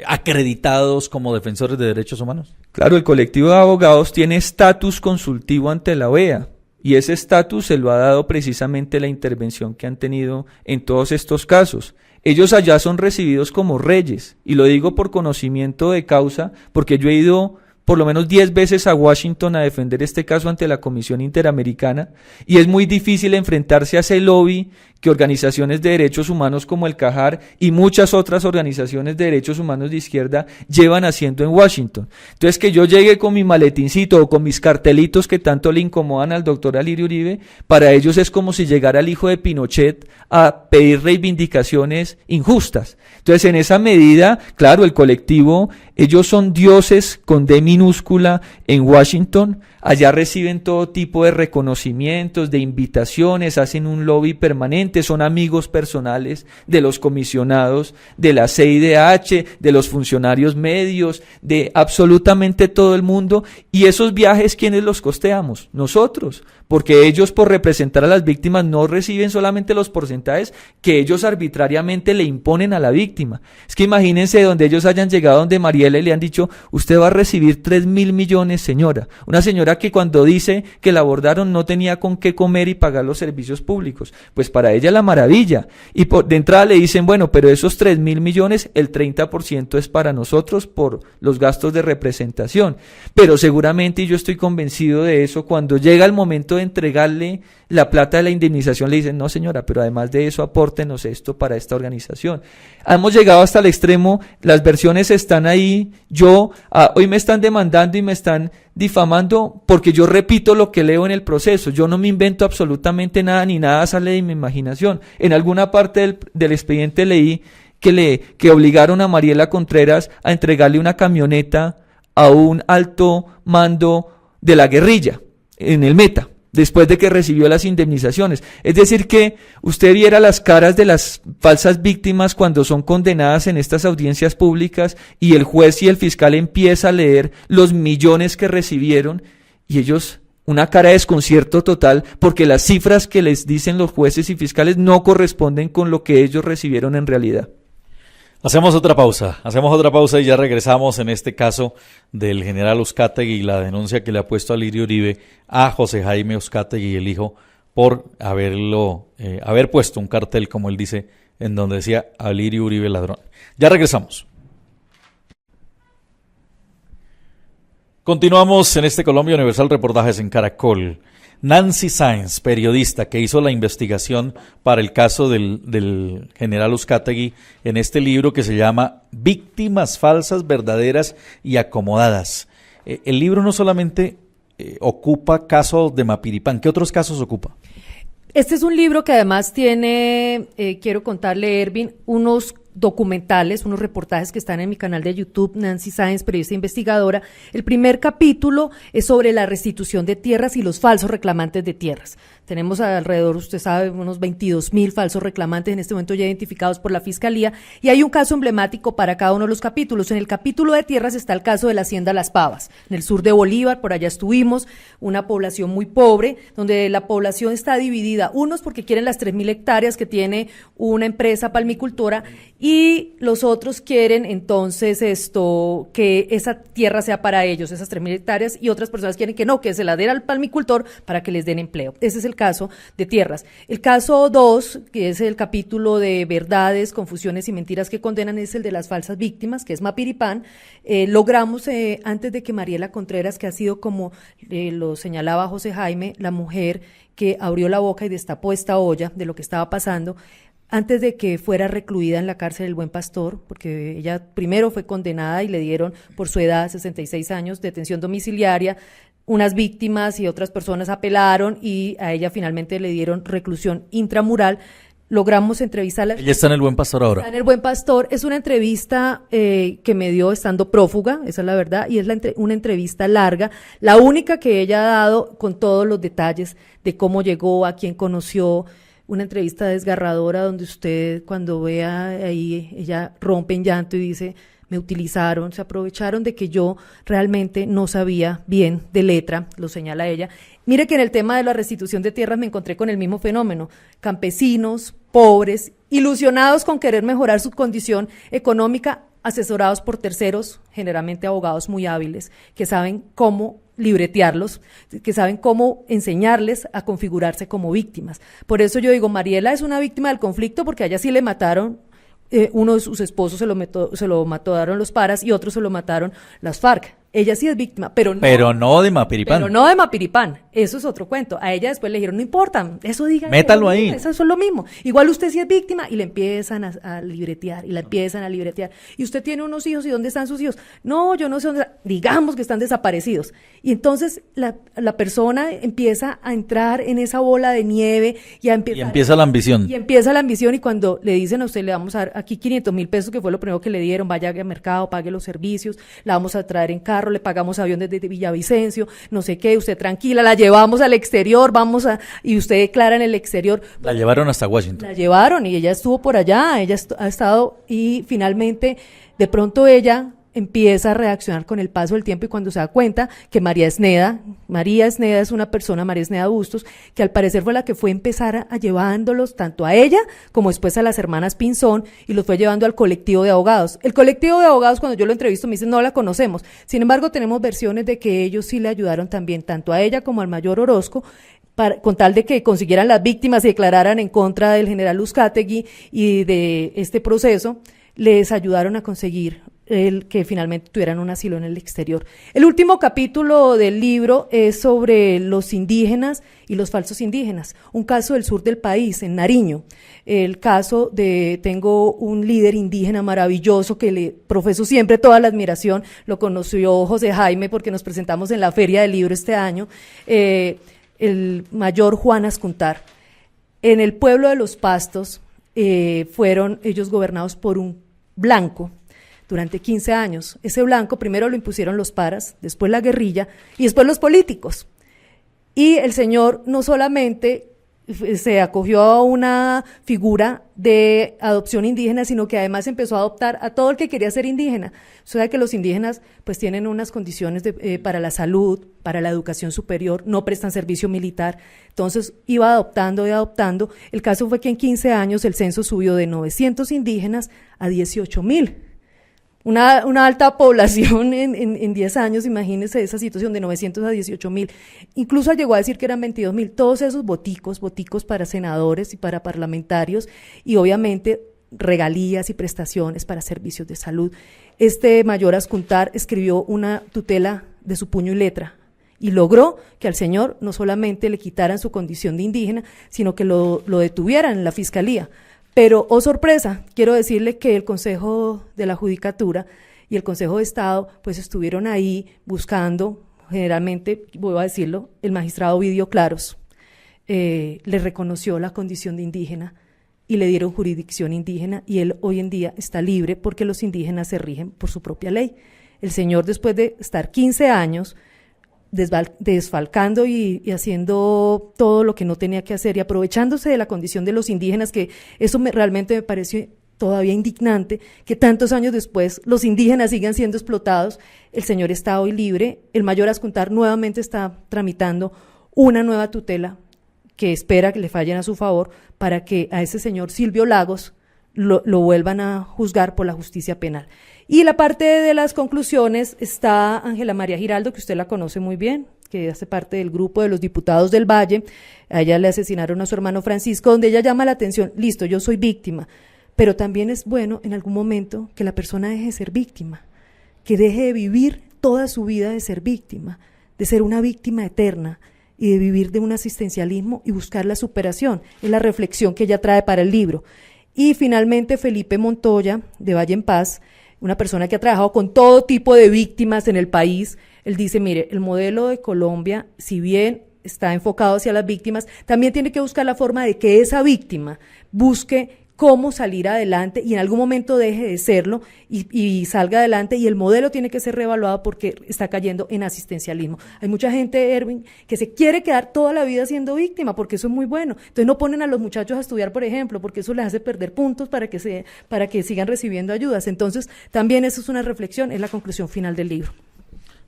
acreditados como defensores de derechos humanos. Claro, el colectivo de abogados tiene estatus consultivo ante la OEA, y ese estatus se lo ha dado precisamente la intervención que han tenido en todos estos casos. Ellos allá son recibidos como reyes, y lo digo por conocimiento de causa, porque yo he ido por lo menos 10 veces a Washington a defender este caso ante la Comisión Interamericana, y es muy difícil enfrentarse a ese lobby que organizaciones de derechos humanos como el CAJAR y muchas otras organizaciones de derechos humanos de izquierda llevan haciendo en Washington. Entonces, que yo llegue con mi maletincito o con mis cartelitos que tanto le incomodan al doctor Alirio Uribe, para ellos es como si llegara el hijo de Pinochet a pedir reivindicaciones injustas. Entonces, en esa medida, claro, el colectivo, ellos son dioses con D minúscula en Washington. Allá reciben todo tipo de reconocimientos, de invitaciones, hacen un lobby permanente. seguramente son amigos personales de los comisionados, de la CIDH, de los funcionarios medios, de absolutamente todo el mundo. Y esos viajes, ¿quiénes los costeamos? Nosotros, porque ellos, por representar a las víctimas, no reciben solamente los porcentajes que ellos arbitrariamente le imponen a la víctima. Es que imagínense donde ellos hayan llegado, donde Mariela, y le han dicho: usted va a recibir 3.000 millones, señora. Una señora que cuando dice que la abordaron no tenía con qué comer y pagar los servicios públicos. Pues para ella la maravilla. Y de entrada le dicen: bueno, pero esos 3.000 millones, el 30% es para nosotros por los gastos de representación. Pero seguramente, y yo estoy convencido de eso, cuando llega el momento de entregarle la plata de la indemnización, le dicen: no, señora, pero además de eso, apórtenos esto para esta organización. Hemos llegado hasta el extremo, las versiones están ahí. Hoy me están demandando y me están difamando porque yo repito lo que leo en el proceso. Yo no me invento absolutamente nada, ni nada sale de mi imaginación. En alguna parte del expediente leí que obligaron a Mariela Contreras a entregarle una camioneta a un alto mando de la guerrilla en el Meta, después de que recibió las indemnizaciones. Es decir, que usted viera las caras de las falsas víctimas cuando son condenadas en estas audiencias públicas y el juez y el fiscal empieza a leer los millones que recibieron, y ellos, una cara de desconcierto total, porque las cifras que les dicen los jueces y fiscales no corresponden con lo que ellos recibieron en realidad. Hacemos otra pausa y ya regresamos en este caso del general Uzcategui y la denuncia que le ha puesto a Lirio Uribe a José Jaime Uzcategui, el hijo, por haber puesto un cartel, como él dice, en donde decía: a Lirio Uribe ladrón. Ya regresamos. Continuamos en este Colombia Universal Reportajes en Caracol. Nancy Sáenz, periodista que hizo la investigación para el caso del general Uzcategui, en este libro que se llama Víctimas falsas, verdaderas y acomodadas. El libro no solamente ocupa casos de Mapiripán, ¿qué otros casos ocupa? Este es un libro que además tiene, quiero contarle, Ervin, unos documentales, unos reportajes que están en mi canal de YouTube, Nancy Sáenz, periodista investigadora. El primer capítulo es sobre la restitución de tierras y los falsos reclamantes de tierras. Tenemos alrededor, usted sabe, unos 22.000 falsos reclamantes en este momento ya identificados por la Fiscalía, y hay un caso emblemático para cada uno de los capítulos. En el capítulo de tierras está el caso de la hacienda Las Pavas, en el sur de Bolívar. Por allá estuvimos, una población muy pobre, donde la población está dividida, unos porque quieren las 3.000 hectáreas que tiene una empresa palmicultora, y los otros quieren entonces que esa tierra sea para ellos, esas 3.000 hectáreas, y otras personas quieren que no, que se la den al palmicultor para que les den empleo. Ese es el caso de tierras. El caso 2, que es el capítulo de verdades, confusiones y mentiras que condenan, es el de las falsas víctimas, que es Mapiripán. Logramos, antes de que Mariela Contreras, que ha sido, como lo señalaba José Jaime, la mujer que abrió la boca y destapó esta olla de lo que estaba pasando, antes de que fuera recluida en la cárcel del Buen Pastor, porque ella primero fue condenada y le dieron, por su edad, 66 años, detención domiciliaria. Unas víctimas y otras personas apelaron y a ella finalmente le dieron reclusión intramural. Logramos entrevistarla. Ella está en el Buen Pastor ahora. Está en el Buen Pastor. Es una entrevista que me dio estando prófuga, esa es la verdad, y es una entrevista larga, la única que ella ha dado con todos los detalles de cómo llegó, a quién conoció. Una entrevista desgarradora donde usted, cuando vea ahí, ella rompe en llanto y dice: me utilizaron, se aprovecharon de que yo realmente no sabía bien de letra, lo señala ella. Mire que en el tema de la restitución de tierras me encontré con el mismo fenómeno: campesinos, pobres, ilusionados con querer mejorar su condición económica, asesorados por terceros, generalmente abogados muy hábiles, que saben cómo libretearlos, que saben cómo enseñarles a configurarse como víctimas. Por eso yo digo, Mariela es una víctima del conflicto, porque a ella sí le mataron, uno de sus esposos se lo mataron los paras y otro se lo mataron las FARC. Ella sí es víctima, pero no de Mapiripán. Pero no de Mapiripán, eso es otro cuento. A ella después le dijeron: no importa, eso diga. Métalo ahí. Eso es lo mismo. Igual usted sí es víctima, y le empiezan a libretear, y la empiezan a libretear. Y usted tiene unos hijos, ¿y dónde están sus hijos? No, yo no sé dónde están. Digamos que están desaparecidos. Y entonces la persona empieza a entrar en esa bola de nieve y empieza la ambición. Y empieza la ambición, y cuando le dicen a usted: le vamos a dar aquí 500,000 pesos, que fue lo primero que le dieron, vaya al mercado, pague los servicios, la vamos a traer en carro, carro, le pagamos avión desde Villavicencio, no sé qué, usted tranquila, la llevamos al exterior, y usted declara en el exterior. La llevaron hasta Washington. La llevaron y ella estuvo por allá, ha estado, y finalmente, de pronto ella empieza a reaccionar con el paso del tiempo y cuando se da cuenta que María Esneda es una persona, María Esneda Bustos, que al parecer fue la que fue empezar a llevándolos tanto a ella como después a las hermanas Pinzón y los fue llevando al colectivo de abogados. El colectivo de abogados, cuando yo lo entrevisto, me dicen no la conocemos. Sin embargo, tenemos versiones de que ellos sí le ayudaron también tanto a ella como al mayor Orozco, con tal de que consiguieran las víctimas y declararan en contra del general Uzcategui y de este proceso, les ayudaron a conseguir el que finalmente tuvieran un asilo en el exterior. El último capítulo del libro es sobre los indígenas y los falsos indígenas, un caso del sur del país, en Nariño. El caso tengo un líder indígena maravilloso que le profeso siempre toda la admiración, lo conoció José Jaime porque nos presentamos en la Feria del Libro este año, el mayor Juan Ascuntar. En el pueblo de Los Pastos fueron ellos gobernados por un blanco durante 15 años. Ese blanco primero lo impusieron los paras, después la guerrilla y después los políticos. Y el señor no solamente se acogió a una figura de adopción indígena, sino que además empezó a adoptar a todo el que quería ser indígena. O sea que los indígenas pues tienen unas condiciones para la salud, para la educación superior, no prestan servicio militar, entonces iba adoptando y adoptando. El caso fue que en 15 años el censo subió de 900 indígenas a 18,000. Una alta población en 10 años, imagínense esa situación de 900 a 18,000. Incluso llegó a decir que eran 22,000. Todos esos boticos para senadores y para parlamentarios y obviamente regalías y prestaciones para servicios de salud. Este mayor Ascuntar escribió una tutela de su puño y letra y logró que al señor no solamente le quitaran su condición de indígena, sino que lo detuvieran en la fiscalía. Pero, oh sorpresa, quiero decirle que el Consejo de la Judicatura y el Consejo de Estado pues estuvieron ahí buscando, generalmente, voy a decirlo, el magistrado Ovidio Claros le reconoció la condición de indígena y le dieron jurisdicción indígena y él hoy en día está libre porque los indígenas se rigen por su propia ley. El señor, después de estar 15 años desfalcando y haciendo todo lo que no tenía que hacer y aprovechándose de la condición de los indígenas, que eso realmente me parece todavía indignante, que tantos años después los indígenas sigan siendo explotados. El señor está hoy libre, el mayor Ascuntar nuevamente está tramitando una nueva tutela que espera que le fallen a su favor para que a ese señor Silvio Lagos lo vuelvan a juzgar por la justicia penal. Y la parte de las conclusiones está Ángela María Giraldo, que usted la conoce muy bien, que hace parte del grupo de los diputados del Valle. A ella le asesinaron a su hermano Francisco, donde ella llama la atención, listo, yo soy víctima, pero también es bueno en algún momento que la persona deje de ser víctima, que deje de vivir toda su vida de ser víctima, de ser una víctima eterna y de vivir de un asistencialismo y buscar la superación. Es la reflexión que ella trae para el libro. Y finalmente Felipe Montoya, de Valle en Paz, una persona que ha trabajado con todo tipo de víctimas en el país, él dice, mire, el modelo de Colombia, si bien está enfocado hacia las víctimas, también tiene que buscar la forma de que esa víctima busque cómo salir adelante y en algún momento deje de serlo y salga adelante, y el modelo tiene que ser reevaluado porque está cayendo en asistencialismo. Hay mucha gente, Erwin, que se quiere quedar toda la vida siendo víctima porque eso es muy bueno. Entonces no ponen a los muchachos a estudiar, por ejemplo, porque eso les hace perder puntos para que sigan recibiendo ayudas. Entonces también eso es una reflexión, es la conclusión final del libro.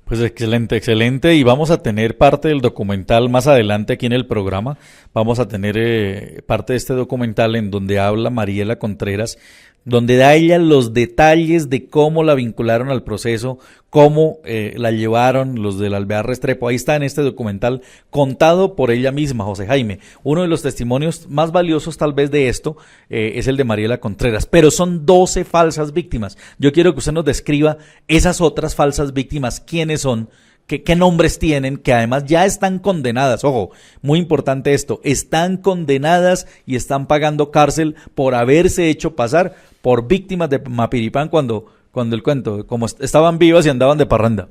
Pues excelente, excelente, y vamos a tener parte del documental más adelante aquí en el programa. Vamos a tener parte de este documental en donde habla Mariela Contreras, donde da ella los detalles de cómo la vincularon al proceso, cómo la llevaron los del Alvear Restrepo. Ahí está en este documental contado por ella misma, José Jaime. Uno de los testimonios más valiosos tal vez de esto es el de Mariela Contreras, pero son 12 falsas víctimas. Yo quiero que usted nos describa esas otras falsas víctimas, quiénes son, qué nombres tienen, que además ya están condenadas. Ojo, muy importante esto, están condenadas y están pagando cárcel por haberse hecho pasar por víctimas de Mapiripán cuando el cuento, como estaban vivas y andaban de parranda.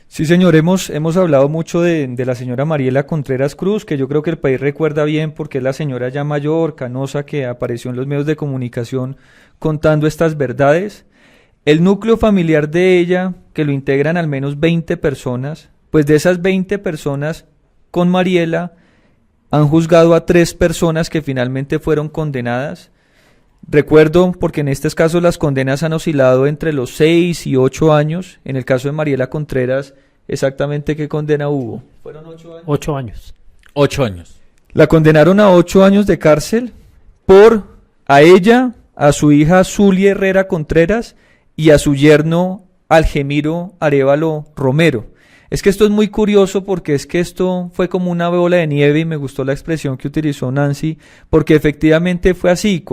Sí, señor, hemos hablado mucho de la señora Mariela Contreras Cruz, que yo creo que el país recuerda bien porque es la señora ya mayor, canosa, que apareció en los medios de comunicación contando estas verdades. el núcleo familiar de ella, que lo integran al menos 20 personas, pues de esas 20 personas con Mariela han juzgado a 3 personas que finalmente fueron condenadas. Recuerdo, porque en estos casos las condenas han oscilado entre los 6 y 8 años. En el caso de Mariela Contreras, exactamente ¿qué condena hubo? ¿Fueron 8 años? 8 años. 8 años. La condenaron a 8 años de cárcel por a ella, a su hija Zulia Herrera Contreras y a su yerno Algemiro Arévalo Romero. Es que esto es muy curioso porque es que esto fue como una bola de nieve y me gustó la expresión que utilizó Nancy, porque efectivamente fue así,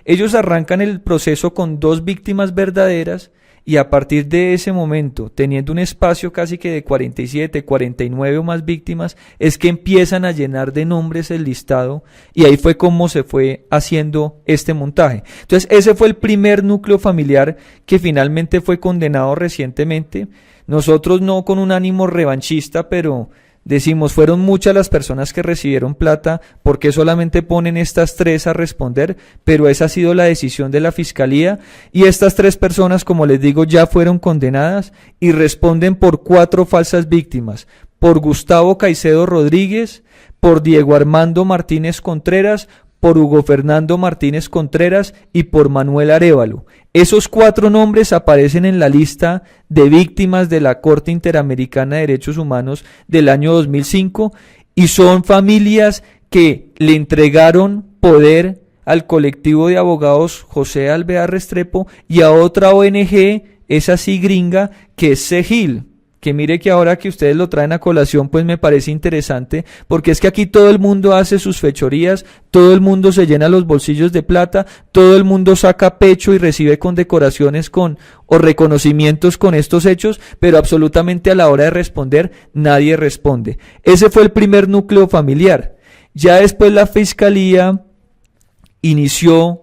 ellos arrancan el proceso con 2 víctimas verdaderas y a partir de ese momento, teniendo un espacio casi que de 47, 49 o más víctimas, es que empiezan a llenar de nombres el listado y ahí fue como se fue haciendo este montaje. Entonces ese fue el primer núcleo familiar que finalmente fue condenado recientemente. Nosotros no con un ánimo revanchista, pero decimos, fueron muchas las personas que recibieron plata, ¿por qué solamente ponen estas 3 a responder? Pero esa ha sido la decisión de la Fiscalía y estas 3 personas, como les digo, ya fueron condenadas y responden por 4 falsas víctimas, por Gustavo Caicedo Rodríguez, por Diego Armando Martínez Contreras, por Hugo Fernando Martínez Contreras y por Manuel Arévalo. Esos 4 nombres aparecen en la lista de víctimas de la Corte Interamericana de Derechos Humanos del año 2005 y son familias que le entregaron poder al colectivo de abogados José Alvear Restrepo y a otra ONG, esa sí gringa, que es CEGIL. Que mire que ahora que ustedes lo traen a colación, pues me parece interesante, porque es que aquí todo el mundo hace sus fechorías, todo el mundo se llena los bolsillos de plata, todo el mundo saca pecho y recibe condecoraciones o reconocimientos con estos hechos, pero absolutamente a la hora de responder, nadie responde. Ese fue el primer núcleo familiar. Ya después la Fiscalía inició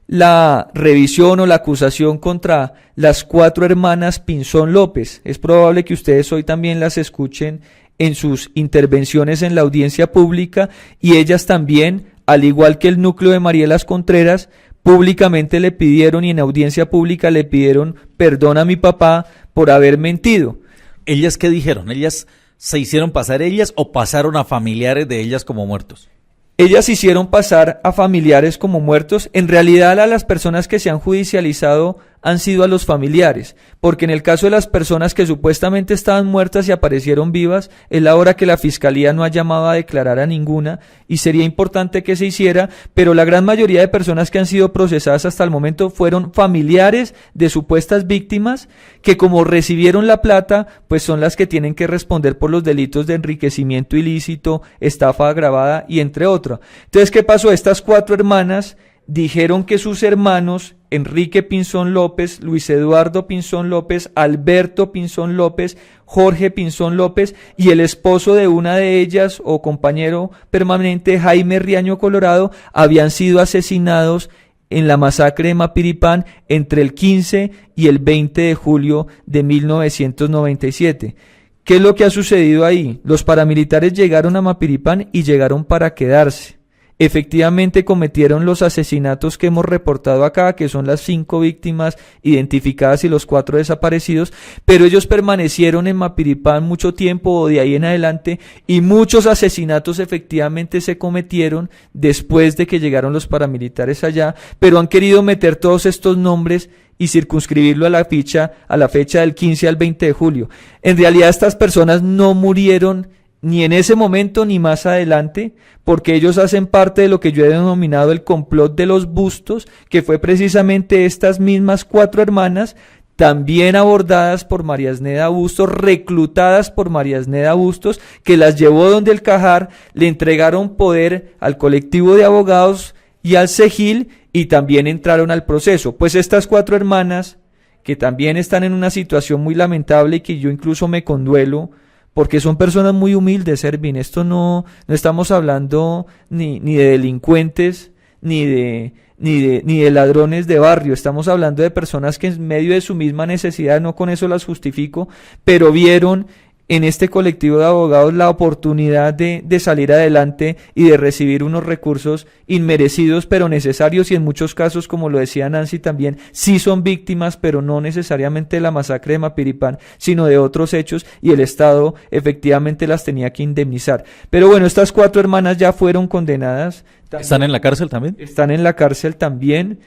la revisión o la acusación contra las 4 hermanas Pinzón López. Es probable que ustedes hoy también las escuchen en sus intervenciones en la audiencia pública y ellas también, al igual que el núcleo de Marielas Contreras, públicamente le pidieron y en audiencia pública le pidieron perdón a mi papá por haber mentido. ¿Ellas qué dijeron? ¿Ellas se hicieron pasar ellas o pasaron a familiares de ellas como muertos? Ellas hicieron pasar a familiares como muertos. En realidad a las personas que se han judicializado han sido a los familiares, porque en el caso de las personas que supuestamente estaban muertas y aparecieron vivas, es la hora que la Fiscalía no ha llamado a declarar a ninguna y sería importante que se hiciera, pero la gran mayoría de personas que han sido procesadas hasta el momento fueron familiares de supuestas víctimas que como recibieron la plata, pues son las que tienen que responder por los delitos de enriquecimiento ilícito, estafa agravada y entre otros. Entonces, ¿qué pasó? Estas 4 hermanas dijeron que sus hermanos Enrique Pinzón López, Luis Eduardo Pinzón López, Alberto Pinzón López, Jorge Pinzón López y el esposo de una de ellas o compañero permanente Jaime Riaño Colorado habían sido asesinados en la masacre de Mapiripán entre el 15 y el 20 de julio de 1997. ¿Qué es lo que ha sucedido ahí? Los paramilitares llegaron a Mapiripán y llegaron para quedarse. Efectivamente cometieron los asesinatos que hemos reportado acá, que son las 5 víctimas identificadas y los 4 desaparecidos, pero ellos permanecieron en Mapiripán mucho tiempo o de ahí en adelante y muchos asesinatos efectivamente se cometieron después de que llegaron los paramilitares allá, pero han querido meter todos estos nombres y circunscribirlo a la fecha del 15 al 20 de julio. En realidad estas personas no murieron ni en ese momento ni más adelante, porque ellos hacen parte de lo que yo he denominado el complot de los bustos, que fue precisamente estas mismas 4 hermanas, también abordadas por María Sneda Bustos, reclutadas por María Sneda Bustos, que las llevó donde el Cajar, le entregaron poder al colectivo de abogados y al CEGIL, y también entraron al proceso. Pues estas 4 hermanas, que también están en una situación muy lamentable y que yo incluso me conduelo, porque son personas muy humildes, Ervin. Esto no estamos hablando ni de delincuentes, ni de ladrones de barrio. Estamos hablando de personas que en medio de su misma necesidad, no con eso las justifico, pero vieron en este colectivo de abogados la oportunidad de salir adelante y de recibir unos recursos inmerecidos pero necesarios, y en muchos casos, como lo decía Nancy también, sí son víctimas, pero no necesariamente de la masacre de Mapiripán, sino de otros hechos, y el Estado efectivamente las tenía que indemnizar. Pero bueno, estas 4 hermanas ya fueron condenadas. ¿Están en la cárcel también? Están en la cárcel también.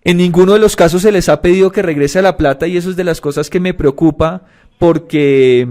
En ninguno de los casos se les ha pedido que regrese a la plata, y eso es de las cosas que me preocupa, porque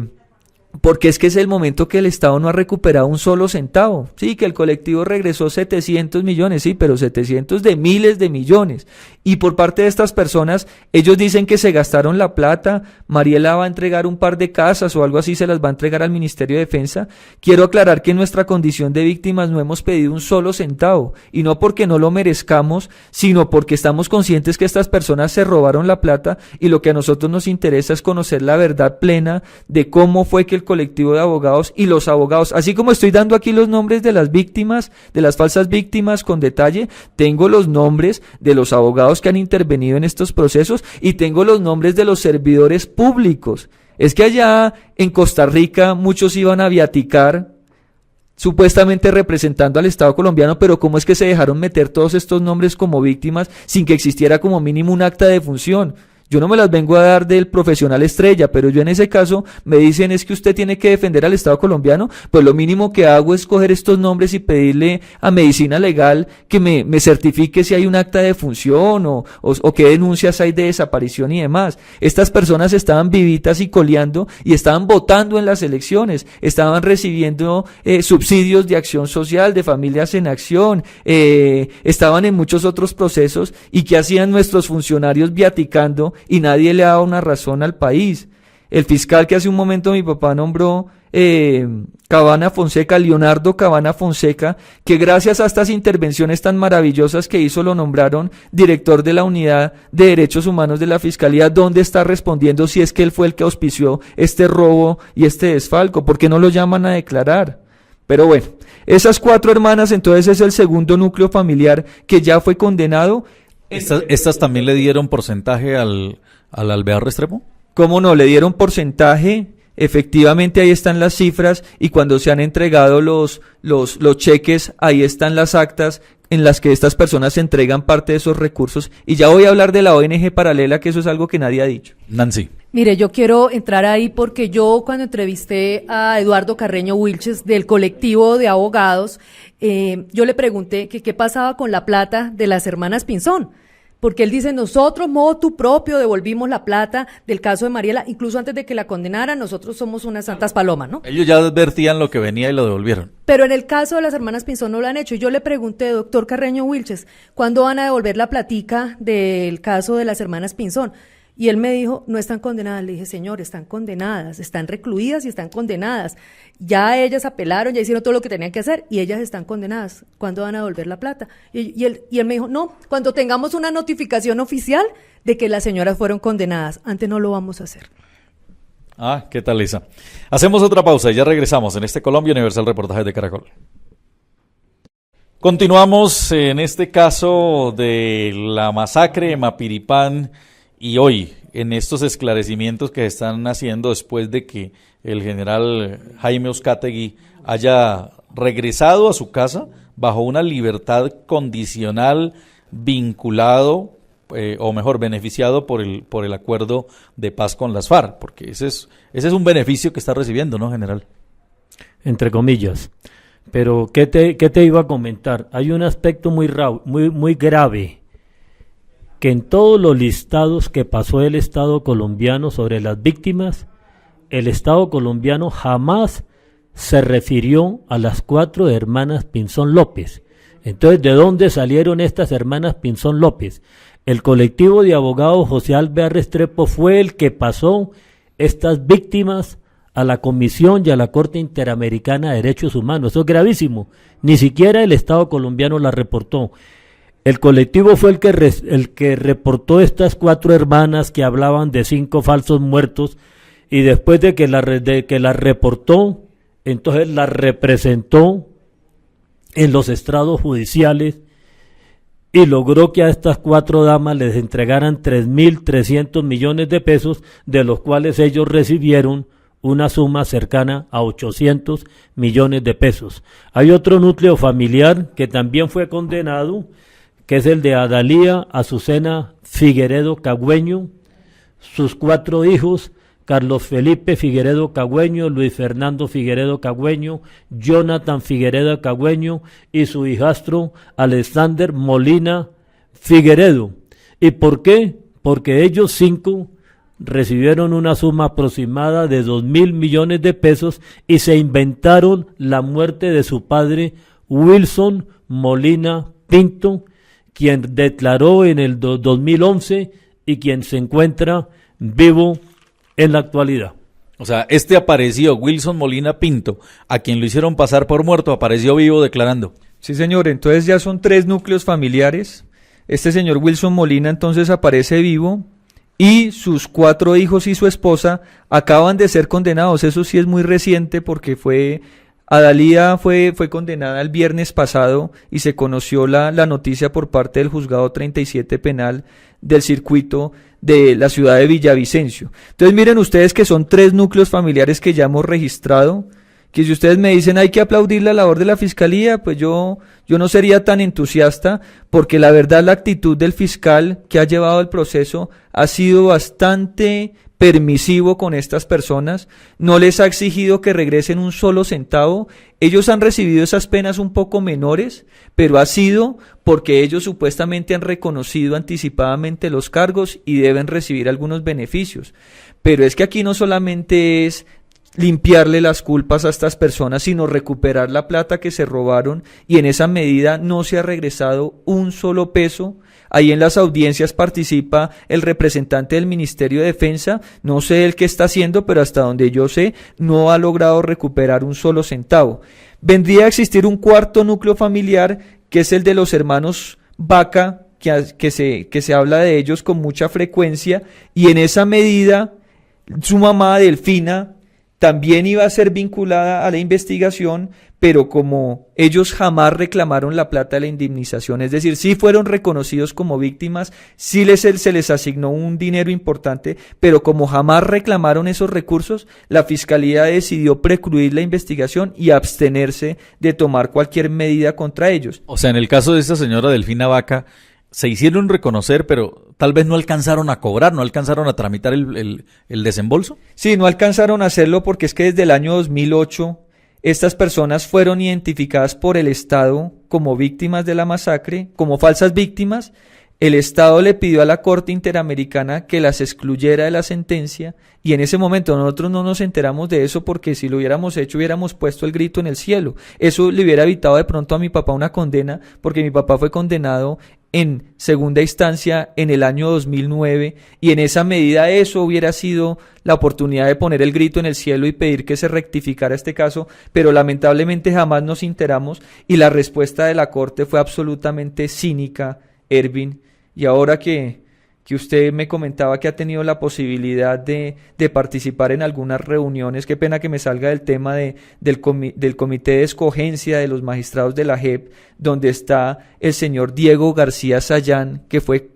es que es el momento que el Estado no ha recuperado un solo centavo. Sí, que el colectivo regresó 700 millones, sí, pero 700 de miles de millones. Y por parte de estas personas, ellos dicen que se gastaron la plata. Mariela va a entregar un par de casas o algo así, se las va a entregar al Ministerio de Defensa. Quiero aclarar que en nuestra condición de víctimas no hemos pedido un solo centavo, y no porque no lo merezcamos, sino porque estamos conscientes que estas personas se robaron la plata, y lo que a nosotros nos interesa es conocer la verdad plena de cómo fue que el colectivo de abogados y los abogados, así como estoy dando aquí los nombres de las víctimas, de las falsas víctimas con detalle, tengo los nombres de los abogados que han intervenido en estos procesos, y tengo los nombres de los servidores públicos. Es que allá en Costa Rica muchos iban a viaticar, supuestamente representando al Estado colombiano, pero ¿cómo es que se dejaron meter todos estos nombres como víctimas sin que existiera como mínimo un acta de función? Yo no me las vengo a dar del profesional estrella, pero yo en ese caso me dicen es que usted tiene que defender al Estado colombiano, pues lo mínimo que hago es coger estos nombres y pedirle a Medicina Legal que me certifique si hay un acta de función o qué denuncias hay de desaparición y demás. Estas personas estaban vivitas y coleando y estaban votando en las elecciones, estaban recibiendo subsidios de acción social, de Familias en Acción, estaban en muchos otros procesos. ¿Y qué hacían nuestros funcionarios viaticando? Y nadie le daba una razón al país. El fiscal que hace un momento mi papá nombró, Cabana Fonseca, Leonardo Cabana Fonseca, que gracias a estas intervenciones tan maravillosas que hizo lo nombraron director de la Unidad de Derechos Humanos de la Fiscalía. ¿Dónde está respondiendo si es que él fue el que auspició este robo y este desfalco? ¿Por qué no lo llaman a declarar? Pero bueno, esas 4 hermanas, entonces es el segundo núcleo familiar que ya fue condenado. ¿Estas también le dieron porcentaje al Alvear Restrepo? ¿Cómo no? Le dieron porcentaje. Efectivamente, ahí están las cifras, y cuando se han entregado los cheques, ahí están las actas en las que estas personas entregan parte de esos recursos. Y ya voy a hablar de la ONG paralela, que eso es algo que nadie ha dicho. Nancy. Mire, yo quiero entrar ahí porque yo cuando entrevisté a Eduardo Carreño Wilches del colectivo de abogados, yo le pregunté que qué pasaba con la plata de las hermanas Pinzón. Porque él dice, nosotros, motu propio, devolvimos la plata del caso de Mariela, incluso antes de que la condenaran, nosotros somos unas santas palomas, ¿no? Ellos ya advertían lo que venía y lo devolvieron. Pero en el caso de las hermanas Pinzón no lo han hecho. Yo le pregunté, doctor Carreño Wilches, ¿cuándo van a devolver la platica del caso de las hermanas Pinzón? Y él me dijo, no están condenadas. Le dije, señor, están condenadas, están recluidas y están condenadas. Ya ellas apelaron, ya hicieron todo lo que tenían que hacer y ellas están condenadas. ¿Cuándo van a devolver la plata? Y él me dijo, no, cuando tengamos una notificación oficial de que las señoras fueron condenadas. Antes no lo vamos a hacer. Ah, ¿qué tal, Lisa? Hacemos otra pausa y ya regresamos en este Colombia Universal Reportajes de Caracol. Continuamos en este caso de la masacre de Mapiripán. Y hoy, en estos esclarecimientos que se están haciendo después de que el general Jaime Uzcategui haya regresado a su casa bajo una libertad condicional, vinculado, o mejor, beneficiado por el acuerdo de paz con las FARC, porque ese es un beneficio que está recibiendo, ¿no, general? Entre comillas. Pero, ¿qué te iba a comentar? Hay un aspecto muy grave, que en todos los listados que pasó el Estado colombiano sobre las víctimas, el Estado colombiano jamás se refirió a las 4 hermanas Pinzón López. Entonces, ¿de dónde salieron estas hermanas Pinzón López? El colectivo de abogados José Alvear Restrepo fue el que pasó estas víctimas a la Comisión y a la Corte Interamericana de Derechos Humanos. Eso es gravísimo. Ni siquiera el Estado colombiano la reportó. El colectivo fue el que reportó estas 4 hermanas que hablaban de 5 falsos muertos, y después de que la reportó, entonces la representó en los estrados judiciales y logró que a estas 4 damas les entregaran 3.300 millones de pesos, de los cuales ellos recibieron una suma cercana a 800 millones de pesos. Hay otro núcleo familiar que también fue condenado, que es el de Adalía Azucena Figueredo Cagüeño, sus 4 hijos, Carlos Felipe Figueredo Cagüeño, Luis Fernando Figueredo Cagüeño, Jonathan Figueredo Cagüeño y su hijastro Alexander Molina Figueredo. ¿Y por qué? Porque ellos 5 recibieron una suma aproximada de 2.000 millones de pesos y se inventaron la muerte de su padre Wilson Molina Pinto, quien declaró en el 2011 y quien se encuentra vivo en la actualidad. O sea, apareció, Wilson Molina Pinto, a quien lo hicieron pasar por muerto, apareció vivo declarando. Sí, señor, entonces ya son 3 núcleos familiares. Este señor Wilson Molina entonces aparece vivo y sus 4 hijos y su esposa acaban de ser condenados. Eso sí es muy reciente porque Adalía fue condenada el viernes pasado y se conoció la noticia por parte del juzgado 37 penal del circuito de la ciudad de Villavicencio. Entonces miren ustedes que son 3 núcleos familiares que ya hemos registrado, que si ustedes me dicen hay que aplaudir la labor de la fiscalía, pues yo no sería tan entusiasta, porque la verdad la actitud del fiscal que ha llevado el proceso ha sido bastante permisivo con estas personas, no les ha exigido que regresen un solo centavo. Ellos han recibido esas penas un poco menores, pero ha sido porque ellos supuestamente han reconocido anticipadamente los cargos y deben recibir algunos beneficios. Pero es que aquí no solamente es limpiarle las culpas a estas personas, sino recuperar la plata que se robaron, y en esa medida no se ha regresado un solo peso. Ahí en las audiencias participa el representante del Ministerio de Defensa, no sé el qué está haciendo, pero hasta donde yo sé no ha logrado recuperar un solo centavo. Vendría a existir un 4º núcleo familiar, que es el de los hermanos Vaca, que se habla de ellos con mucha frecuencia, y en esa medida su mamá Delfina también iba a ser vinculada a la investigación, pero como ellos jamás reclamaron la plata de la indemnización, es decir, sí fueron reconocidos como víctimas, sí se les asignó un dinero importante, pero como jamás reclamaron esos recursos, la Fiscalía decidió precluir la investigación y abstenerse de tomar cualquier medida contra ellos. O sea, en el caso de esta señora Delfina Vaca, se hicieron reconocer, pero tal vez no alcanzaron a cobrar, no alcanzaron a tramitar el desembolso. Sí, no alcanzaron a hacerlo porque es que desde el año 2008 estas personas fueron identificadas por el Estado como víctimas de la masacre, como falsas víctimas. El Estado le pidió a la Corte Interamericana que las excluyera de la sentencia, y en ese momento nosotros no nos enteramos de eso, porque si lo hubiéramos hecho hubiéramos puesto el grito en el cielo. Eso le hubiera evitado de pronto a mi papá una condena, porque mi papá fue condenado en segunda instancia en el año 2009, y en esa medida eso hubiera sido la oportunidad de poner el grito en el cielo y pedir que se rectificara este caso, pero lamentablemente jamás nos enteramos, y la respuesta de la Corte fue absolutamente cínica, Ervin. Y ahora que usted me comentaba que ha tenido la posibilidad de participar en algunas reuniones, qué pena que me salga del tema del comité de escogencia de los magistrados de la JEP, donde está el señor Diego García Sayán, que fue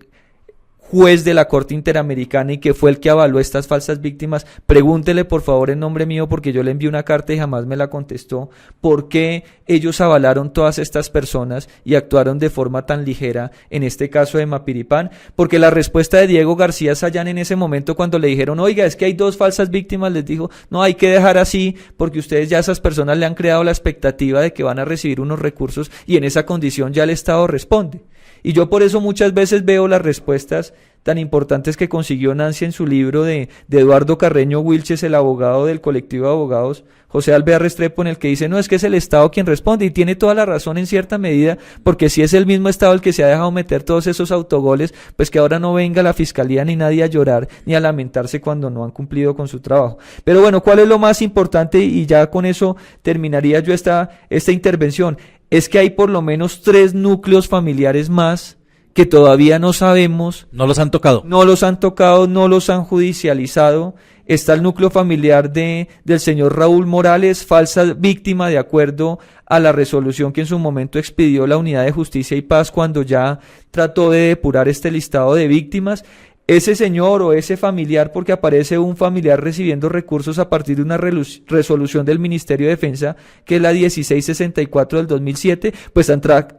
juez de la Corte Interamericana y que fue el que avaló estas falsas víctimas. Pregúntele por favor en nombre mío, porque yo le envié una carta y jamás me la contestó, por qué ellos avalaron todas estas personas y actuaron de forma tan ligera en este caso de Mapiripán. Porque la respuesta de Diego García Sayán en ese momento, cuando le dijeron, oiga, es que hay 2 falsas víctimas, les dijo, no, hay que dejar así, porque ustedes ya a esas personas le han creado la expectativa de que van a recibir unos recursos, y en esa condición ya el Estado responde. Y yo por eso muchas veces veo las respuestas tan importantes que consiguió Nancy en su libro de Eduardo Carreño Wilches, el abogado del colectivo de abogados, José Alvear Restrepo, en el que dice, no, es que es el Estado quien responde, y tiene toda la razón en cierta medida, porque si es el mismo Estado el que se ha dejado meter todos esos autogoles, pues que ahora no venga la Fiscalía ni nadie a llorar, ni a lamentarse cuando no han cumplido con su trabajo. Pero bueno, ¿cuál es lo más importante? Y ya con eso terminaría yo esta intervención. Es que hay por lo menos 3 núcleos familiares más que todavía no sabemos. No los han tocado. No los han tocado, no los han judicializado. Está el núcleo familiar del señor Raúl Morales, falsa víctima de acuerdo a la resolución que en su momento expidió la Unidad de Justicia y Paz cuando ya trató de depurar este listado de víctimas. ese señor o ese familiar, porque aparece un familiar recibiendo recursos a partir de una resolución del Ministerio de Defensa, que es la 1664 del 2007, pues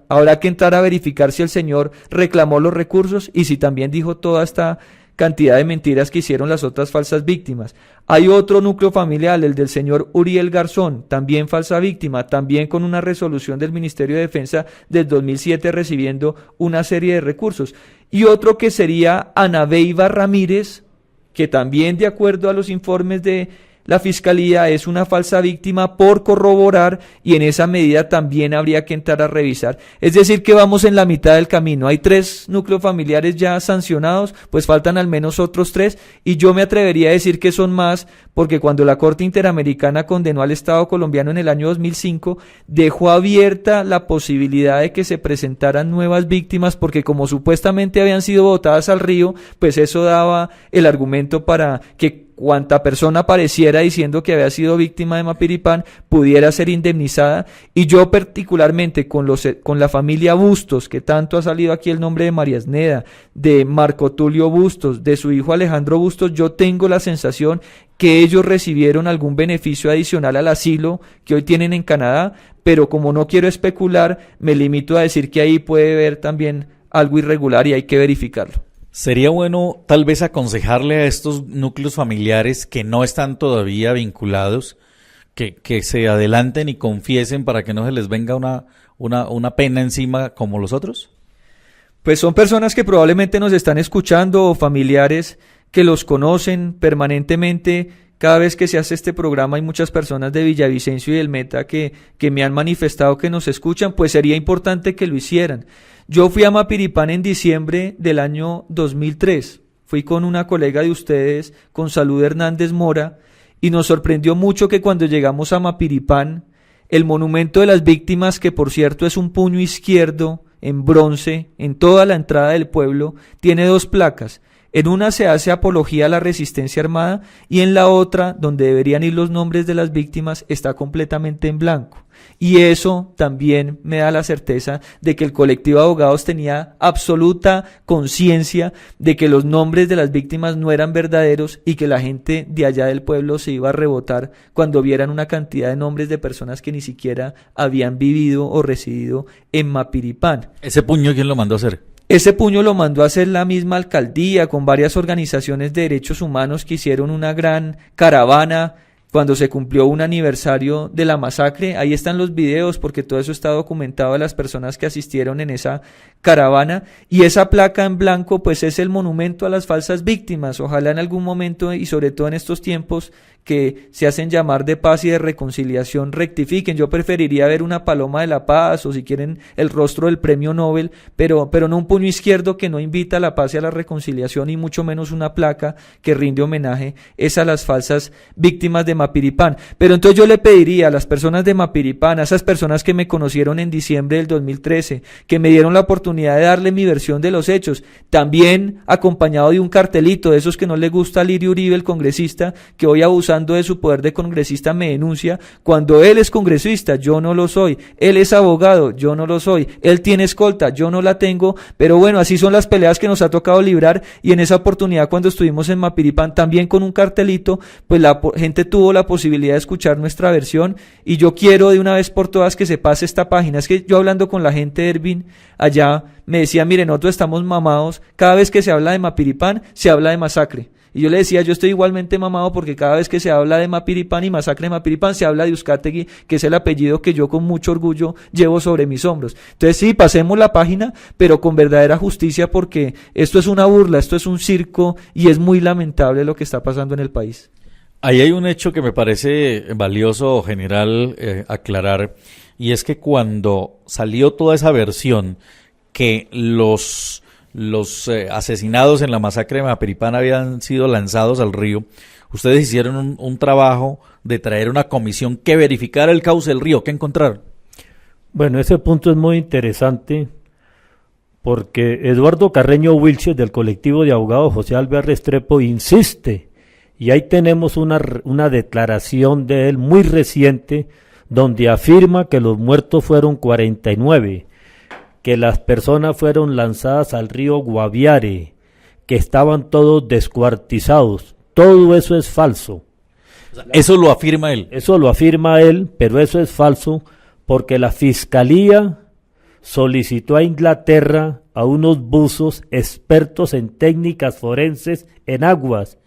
habrá que entrar a verificar si el señor reclamó los recursos y si también dijo toda esta cantidad de mentiras que hicieron las otras falsas víctimas. Hay otro núcleo familiar, el del señor Uriel Garzón, también falsa víctima, también con una resolución del Ministerio de Defensa del 2007 recibiendo una serie de recursos. Y otro que sería Ana Beiba Ramírez, que también de acuerdo a los informes de la Fiscalía es una falsa víctima por corroborar, y en esa medida también habría que entrar a revisar. Es decir, que vamos en la mitad del camino. Hay 3 núcleos familiares ya sancionados, pues faltan al menos otros 3, y yo me atrevería a decir que son más, porque cuando la Corte Interamericana condenó al Estado colombiano en el año 2005, dejó abierta la posibilidad de que se presentaran nuevas víctimas, porque como supuestamente habían sido botadas al río, pues eso daba el argumento para que cuanta persona apareciera diciendo que había sido víctima de Mapiripán pudiera ser indemnizada. Y yo particularmente con la familia Bustos, que tanto ha salido aquí el nombre de María Esneda, de Marco Tulio Bustos, de su hijo Alejandro Bustos, yo tengo la sensación que ellos recibieron algún beneficio adicional al asilo que hoy tienen en Canadá, pero como no quiero especular, me limito a decir que ahí puede haber también algo irregular y hay que verificarlo. Sería bueno tal vez aconsejarle a estos núcleos familiares que no están todavía vinculados, que se adelanten y confiesen para que no se les venga una pena encima como los otros. Pues son personas que probablemente nos están escuchando o familiares que los conocen permanentemente. Cada vez que se hace este programa hay muchas personas de Villavicencio y del Meta que me han manifestado que nos escuchan, pues sería importante que lo hicieran. Yo fui a Mapiripán en diciembre del año 2003, fui con una colega de ustedes, con Salud Hernández Mora, y nos sorprendió mucho que cuando llegamos a Mapiripán, el monumento de las víctimas, que por cierto es un puño izquierdo en bronce en toda la entrada del pueblo, tiene 2 placas. En una se hace apología a la resistencia armada y en la otra, donde deberían ir los nombres de las víctimas, está completamente en blanco. Y eso también me da la certeza de que el colectivo de abogados tenía absoluta conciencia de que los nombres de las víctimas no eran verdaderos y que la gente de allá del pueblo se iba a rebotar cuando vieran una cantidad de nombres de personas que ni siquiera habían vivido o residido en Mapiripán. ¿Ese puño quién lo mandó a hacer? Ese puño lo mandó a hacer la misma alcaldía con varias organizaciones de derechos humanos que hicieron una gran caravana cuando se cumplió un aniversario de la masacre. Ahí están los videos porque todo eso está documentado de las personas que asistieron en esa caravana, y esa placa en blanco pues es el monumento a las falsas víctimas. Ojalá en algún momento y sobre todo en estos tiempos que se hacen llamar de paz y de reconciliación rectifiquen. Yo preferiría ver una paloma de la paz o si quieren el rostro del premio Nobel, pero no un puño izquierdo que no invita a la paz y a la reconciliación, y mucho menos una placa que rinde homenaje es a las falsas víctimas de Mapiripán. Pero entonces yo le pediría a las personas de Mapiripán, a esas personas que me conocieron en diciembre del 2013, que me dieron la oportunidad de darle mi versión de los hechos, también acompañado de un cartelito de esos que no le gusta a Lirio Uribe, el congresista, que hoy abusando de su poder de congresista me denuncia cuando él es congresista, yo no lo soy, él es abogado, yo no lo soy, él tiene escolta, yo no la tengo, pero bueno, así son las peleas que nos ha tocado librar, y en esa oportunidad cuando estuvimos en Mapiripán también con un cartelito, pues la gente tuvo la posibilidad de escuchar nuestra versión, y yo quiero de una vez por todas que se pase esta página. Es que yo hablando con la gente, Ervin, allá me decía, mire, nosotros estamos mamados, cada vez que se habla de Mapiripán, se habla de masacre. Y yo le decía, yo estoy igualmente mamado porque cada vez que se habla de Mapiripán y masacre de Mapiripán, se habla de Uzcategui, que es el apellido que yo con mucho orgullo llevo sobre mis hombros. Entonces sí, pasemos la página, pero con verdadera justicia, porque esto es una burla, esto es un circo, y es muy lamentable lo que está pasando en el país. Ahí hay un hecho que me parece valioso, general, aclarar, y es que cuando salió toda esa versión que los asesinados en la masacre de Mapiripán habían sido lanzados al río, ustedes hicieron un trabajo de traer una comisión que verificara el cauce del río. ¿Qué encontraron? Bueno, ese punto es muy interesante porque Eduardo Carreño Wilches, del colectivo de abogados José Álvarez Restrepo, insiste, y ahí tenemos una declaración de él muy reciente donde afirma que los muertos fueron 49, que las personas fueron lanzadas al río Guaviare, que estaban todos descuartizados. Todo eso es falso. Eso lo afirma él. Eso lo afirma él, pero eso es falso porque la Fiscalía solicitó a Inglaterra a unos buzos expertos en técnicas forenses en aguas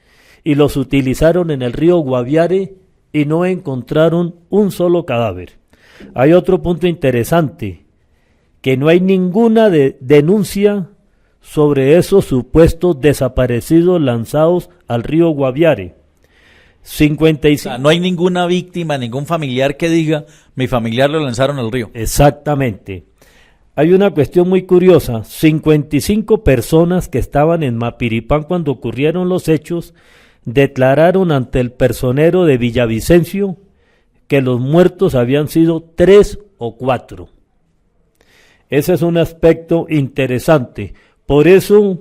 y los utilizaron en el río Guaviare y no encontraron un solo cadáver. Hay otro punto interesante, que no hay ninguna denuncia sobre esos supuestos desaparecidos lanzados al río Guaviare. 55. O sea, no hay ninguna víctima, ningún familiar que diga, mi familiar lo lanzaron al río. Exactamente. Hay una cuestión muy curiosa, 55 personas que estaban en Mapiripán cuando ocurrieron los hechos declararon ante el personero de Villavicencio que los muertos habían sido 3 o 4. Ese es un aspecto interesante. Por eso,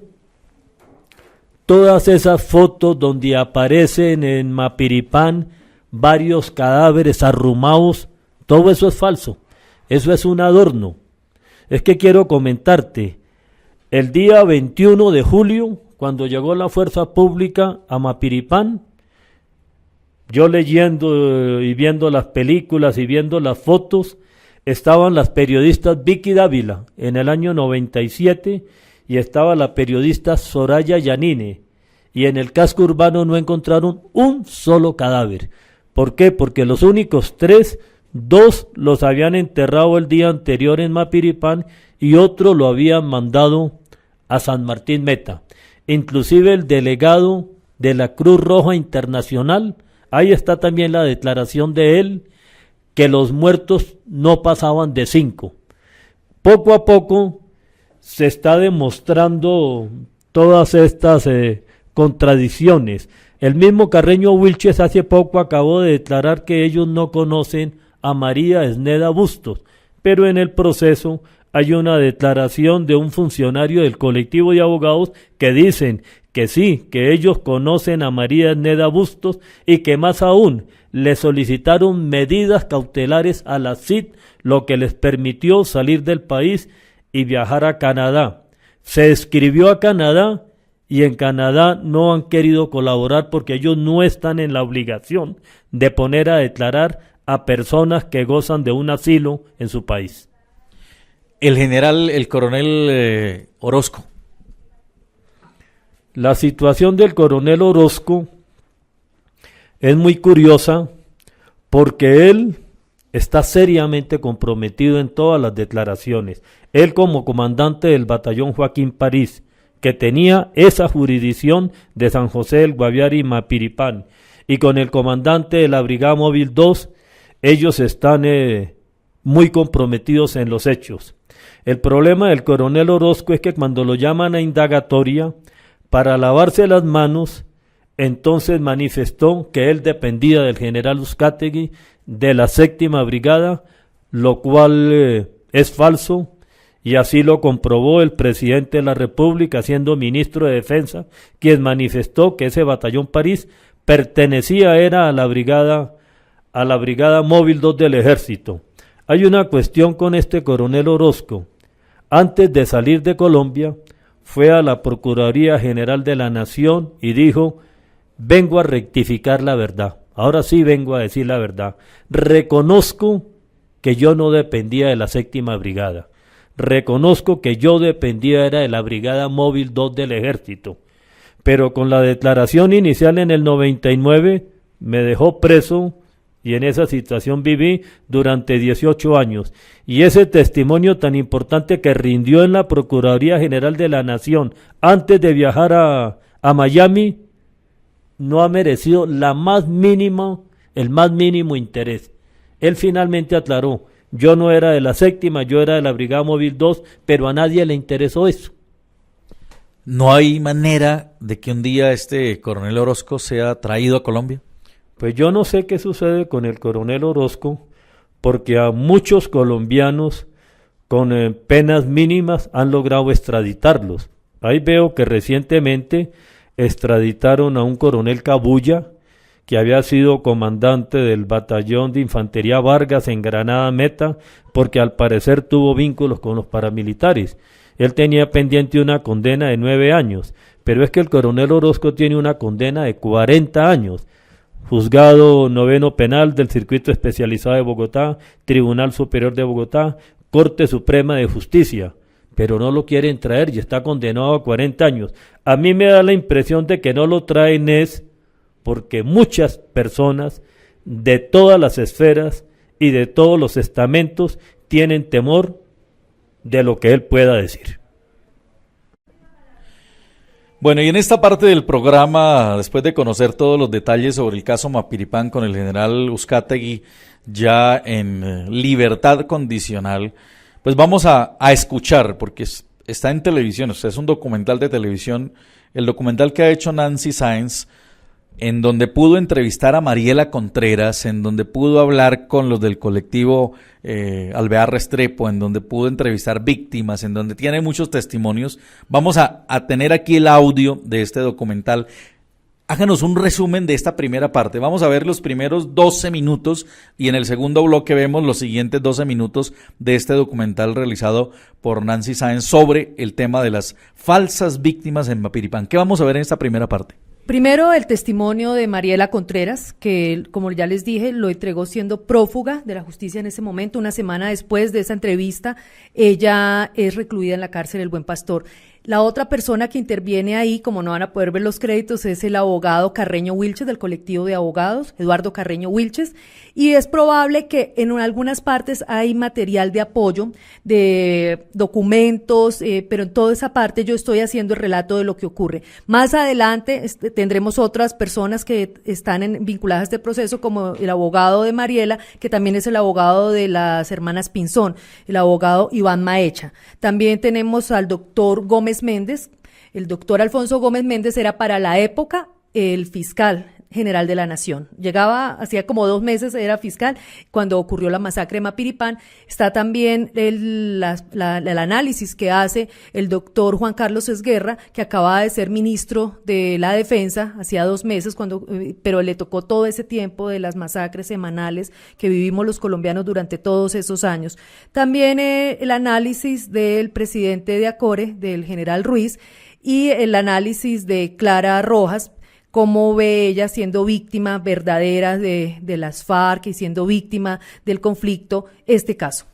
todas esas fotos donde aparecen en Mapiripán varios cadáveres arrumados, todo eso es falso. Eso es un adorno. Es que quiero comentarte, el día 21 de julio, cuando llegó la fuerza pública a Mapiripán, yo leyendo y viendo las películas y viendo las fotos, estaban las periodistas Vicky Dávila en el año 97 y estaba la periodista Soraya Yanine, y en el casco urbano no encontraron un solo cadáver. ¿Por qué? Porque los únicos 3, 2 los habían enterrado el día anterior en Mapiripán y otro lo habían mandado a San Martín Meta. Inclusive el delegado de la Cruz Roja Internacional, ahí está también la declaración de él, que los muertos no pasaban de 5. Poco a poco se está demostrando todas estas contradicciones. El mismo Carreño Wilches hace poco acabó de declarar que ellos no conocen a María Esneda Bustos, pero en el proceso hay una declaración de un funcionario del colectivo de abogados que dicen que sí, que ellos conocen a María Esneda Bustos y que más aún le solicitaron medidas cautelares a la CID, lo que les permitió salir del país y viajar a Canadá. Se escribió a Canadá y en Canadá no han querido colaborar porque ellos no están en la obligación de poner a declarar a personas que gozan de un asilo en su país. El general, el coronel Orozco. La situación del coronel Orozco es muy curiosa porque él está seriamente comprometido en todas las declaraciones. Él como comandante del batallón Joaquín París, que tenía esa jurisdicción de San José del Guaviare y Mapiripán, y con el comandante de la Brigada Móvil 2, ellos están muy comprometidos en los hechos. El problema del coronel Orozco es que cuando lo llaman a indagatoria para lavarse las manos, entonces manifestó que él dependía del general Uzcategui, de la 7ª Brigada, lo cual es falso, y así lo comprobó el presidente de la República, siendo ministro de Defensa, quien manifestó que ese batallón París era a la brigada Móvil 2 del Ejército. Hay una cuestión con este coronel Orozco. Antes de salir de Colombia, fue a la Procuraduría General de la Nación y dijo: vengo a rectificar la verdad. Ahora sí vengo a decir la verdad. Reconozco que yo no dependía de la 7ª Brigada. Reconozco que yo dependía era de la Brigada Móvil 2 del Ejército. Pero con la declaración inicial en el 99 me dejó preso y en esa situación viví durante 18 años. Y ese testimonio tan importante que rindió en la Procuraduría General de la Nación antes de viajar a Miami no ha merecido el más mínimo interés. Él finalmente aclaró: yo no era de la 7ª, yo era de la Brigada Móvil 2, pero a nadie le interesó eso. ¿No hay manera de que un día este coronel Orozco sea traído a Colombia? Pues yo no sé qué sucede con el coronel Orozco, porque a muchos colombianos con penas mínimas han logrado extraditarlos. Ahí veo que recientemente extraditaron a un coronel Cabuya, que había sido comandante del batallón de infantería Vargas en Granada Meta, porque al parecer tuvo vínculos con los paramilitares. Él tenía pendiente una condena de 9 años, pero es que el coronel Orozco tiene una condena de 40 años. Juzgado Noveno Penal del Circuito Especializado de Bogotá, Tribunal Superior de Bogotá, Corte Suprema de Justicia, pero no lo quieren traer y está condenado a 40 años. A mí me da la impresión de que no lo traen es porque muchas personas de todas las esferas y de todos los estamentos tienen temor de lo que él pueda decir. Bueno, y en esta parte del programa, después de conocer todos los detalles sobre el caso Mapiripán con el general Uzcategui ya en libertad condicional, pues vamos a escuchar, porque está en televisión, o sea, es un documental de televisión, el documental que ha hecho Nancy Sáenz, en donde pudo entrevistar a Mariela Contreras, en donde pudo hablar con los del colectivo Alvear Restrepo, en donde pudo entrevistar víctimas, en donde tiene muchos testimonios. Vamos a tener aquí el audio de este documental. Háganos un resumen de esta primera parte. Vamos a ver los primeros 12 minutos y en el segundo bloque vemos los siguientes 12 minutos de este documental realizado por Nancy Sáenz sobre el tema de las falsas víctimas en Mapiripán. ¿Qué vamos a ver en esta primera parte? Primero, el testimonio de Mariela Contreras, que, como ya les dije, lo entregó siendo prófuga de la justicia en ese momento. Una semana después de esa entrevista, ella es recluida en la cárcel El Buen Pastor. La otra persona que interviene ahí, como no van a poder ver los créditos, es el abogado Carreño Wilches del colectivo de abogados, Eduardo Carreño Wilches, y es probable que en algunas partes hay material de apoyo, de documentos, pero en toda esa parte yo estoy haciendo el relato de lo que ocurre. Más adelante tendremos otras personas que están vinculadas a este proceso, como el abogado de Mariela, que también es el abogado de las hermanas Pinzón, el abogado Iván Maecha. También tenemos al doctor Gómez Méndez. El doctor Alfonso Gómez Méndez era para la época el fiscal general de la Nación. Llegaba, hacía como 2 meses, era fiscal cuando ocurrió la masacre de Mapiripán. Está también el análisis que hace el doctor Juan Carlos Esguerra, que acaba de ser ministro de la Defensa, hacía 2 meses, pero le tocó todo ese tiempo de las masacres semanales que vivimos los colombianos durante todos esos años. También el análisis del presidente de ACORE, del general Ruiz, y el análisis de Clara Rojas, cómo ve ella siendo víctima verdadera de las FARC y siendo víctima del conflicto este caso.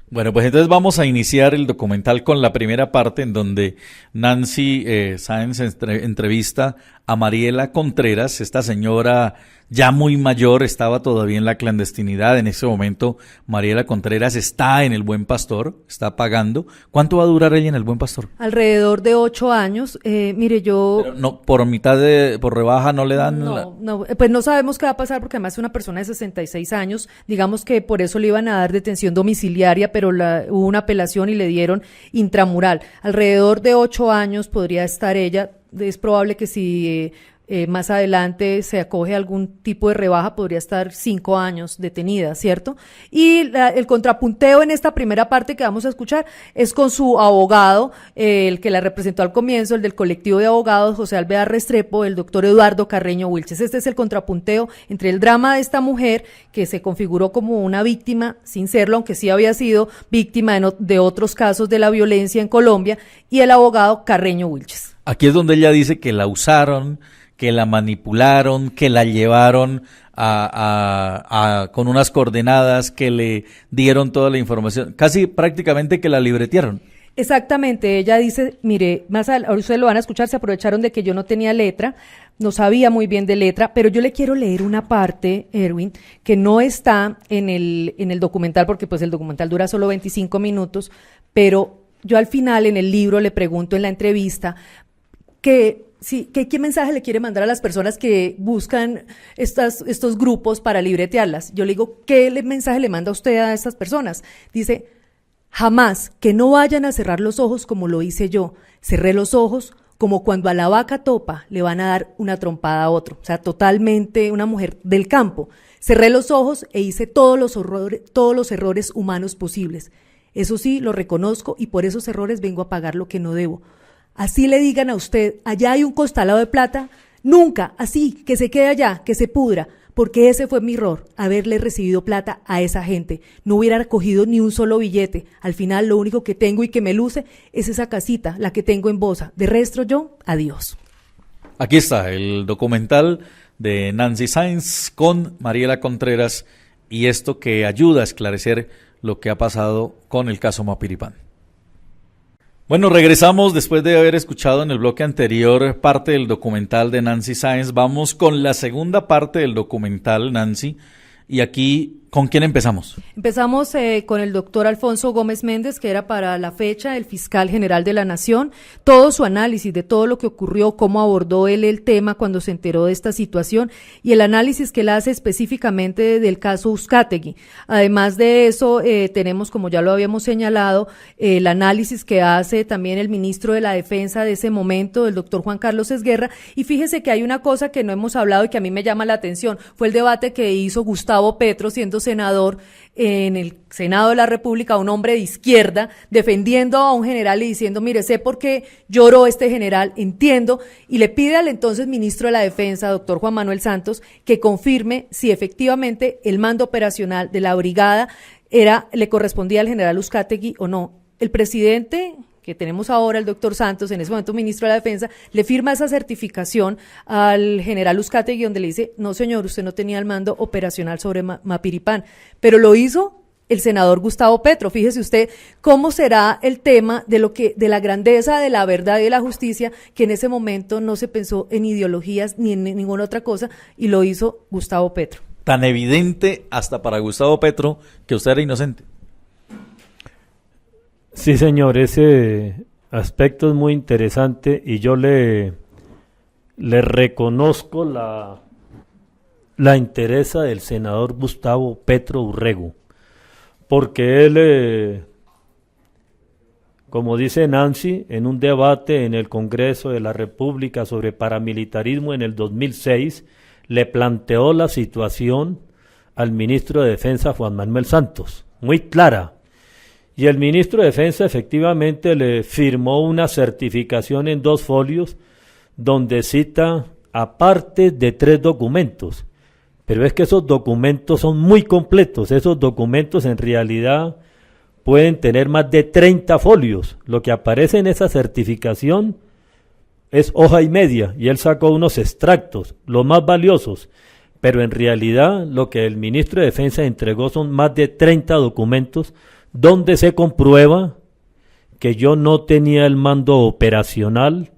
Bueno, pues entonces vamos a iniciar el documental con la primera parte en donde Nancy Sáenz entrevista a Mariela Contreras. Esta señora ya muy mayor, estaba todavía en la clandestinidad. En ese momento Mariela Contreras está en el Buen Pastor, está pagando. ¿Cuánto va a durar ella en el Buen Pastor? Alrededor de 8 años. Mire, yo... Pero no, por rebaja no le dan... No, pues no sabemos qué va a pasar porque además es una persona de 66 años. Digamos que por eso le iban a dar detención domiciliaria, pero hubo una apelación y le dieron intramural. Alrededor de 8 años podría estar ella. Es probable que si más adelante se acoge a algún tipo de rebaja, podría estar 5 años detenida, ¿cierto? Y el contrapunteo en esta primera parte que vamos a escuchar es con su abogado, el que la representó al comienzo, el del colectivo de abogados, José Alvear Restrepo, el doctor Eduardo Carreño Wilches. Este es el contrapunteo entre el drama de esta mujer, que se configuró como una víctima, sin serlo, aunque sí había sido víctima de otros casos de la violencia en Colombia, y el abogado Carreño Wilches. Aquí es donde ella dice que la usaron, que la manipularon, que la llevaron con unas coordenadas, que le dieron toda la información, casi prácticamente que la libretearon. Exactamente, ella dice, mire, ahora ustedes lo van a escuchar, se aprovecharon de que yo no tenía letra, no sabía muy bien de letra, pero yo le quiero leer una parte, Erwin, que no está en el documental, porque pues el documental dura solo 25 minutos, pero yo al final en el libro le pregunto en la entrevista ¿qué mensaje le quiere mandar a las personas que buscan estos grupos para libretearlas? Yo le digo, ¿qué mensaje le manda usted a estas personas? Dice, jamás, que no vayan a cerrar los ojos como lo hice yo. Cerré los ojos como cuando a la vaca topa le van a dar una trompada a otro. O sea, totalmente una mujer del campo. Cerré los ojos e hice todos los errores humanos posibles. Eso sí, lo reconozco y por esos errores vengo a pagar lo que no debo. Así le digan a usted, allá hay un costalado de plata, nunca, así, que se quede allá, que se pudra, porque ese fue mi error, haberle recibido plata a esa gente. No hubiera recogido ni un solo billete. Al final lo único que tengo y que me luce es esa casita, la que tengo en Bosa. De resto yo, adiós. Aquí está el documental de Nancy Sáenz con Mariela Contreras y esto que ayuda a esclarecer lo que ha pasado con el caso Mapiripán. Bueno, regresamos después de haber escuchado en el bloque anterior parte del documental de Nancy Sáenz. Vamos con la segunda parte del documental, Nancy, y aquí, ¿con quién empezamos? Empezamos con el doctor Alfonso Gómez Méndez, que era para la fecha el fiscal general de la Nación. Todo su análisis de todo lo que ocurrió, cómo abordó él el tema cuando se enteró de esta situación y el análisis que él hace específicamente del caso Uzcategui. Además de eso, tenemos, como ya lo habíamos señalado, el análisis que hace también el ministro de la Defensa de ese momento, el doctor Juan Carlos Esguerra. Y fíjese que hay una cosa que no hemos hablado y que a mí me llama la atención. Fue el debate que hizo Gustavo Petro, siendo senador en el Senado de la República, un hombre de izquierda, defendiendo a un general y diciendo, mire, sé por qué lloró este general, entiendo, y le pide al entonces ministro de la Defensa, doctor Juan Manuel Santos, que confirme si efectivamente el mando operacional de la brigada le correspondía al general Uzcategui o no. El presidente que tenemos ahora, el doctor Santos, en ese momento ministro de la Defensa, le firma esa certificación al general Uzcategui donde le dice, no señor, usted no tenía el mando operacional sobre Mapiripán, pero lo hizo el senador Gustavo Petro. Fíjese usted cómo será el tema de la grandeza de la verdad y de la justicia, que en ese momento no se pensó en ideologías ni en ninguna otra cosa, y lo hizo Gustavo Petro. Tan evidente hasta para Gustavo Petro que usted era inocente. Sí, señor, ese aspecto es muy interesante y yo le reconozco la entereza del senador Gustavo Petro Urrego, porque él, como dice Nancy, en un debate en el Congreso de la República sobre paramilitarismo en el 2006, le planteó la situación al ministro de Defensa Juan Manuel Santos, muy clara. Y el ministro de Defensa efectivamente le firmó una certificación en 2 folios donde cita aparte de 3 documentos. Pero es que esos documentos son muy completos. Esos documentos en realidad pueden tener más de 30 folios. Lo que aparece en esa certificación es hoja y media y él sacó unos extractos, los más valiosos. Pero en realidad lo que el ministro de Defensa entregó son más de 30 documentos donde se comprueba que yo no tenía el mando operacional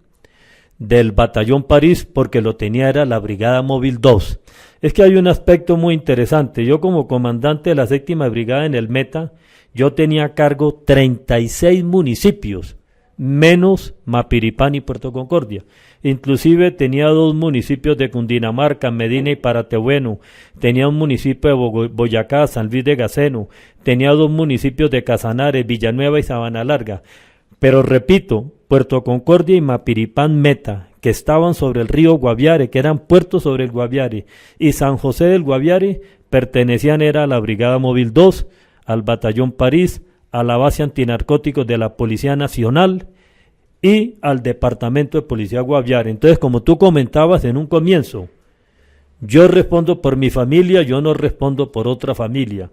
del Batallón París porque lo tenía era la Brigada Móvil 2. Es que hay un aspecto muy interesante. Yo como comandante de la 7ª Brigada en el Meta, yo tenía a cargo 36 municipios, menos Mapiripán y Puerto Concordia. Inclusive tenía 2 municipios de Cundinamarca, Medina y Paratebueno, tenía un municipio de Boyacá, San Luis de Gaceno, tenía 2 municipios de Casanares, Villanueva y Sabana Larga. Pero repito, Puerto Concordia y Mapiripán Meta, que estaban sobre el río Guaviare, que eran puertos sobre el Guaviare, y San José del Guaviare, pertenecían era a la Brigada Móvil 2, al Batallón París, a la base antinarcóticos de la Policía Nacional y al Departamento de Policía Guaviare. Entonces, como tú comentabas en un comienzo, yo respondo por mi familia, yo no respondo por otra familia.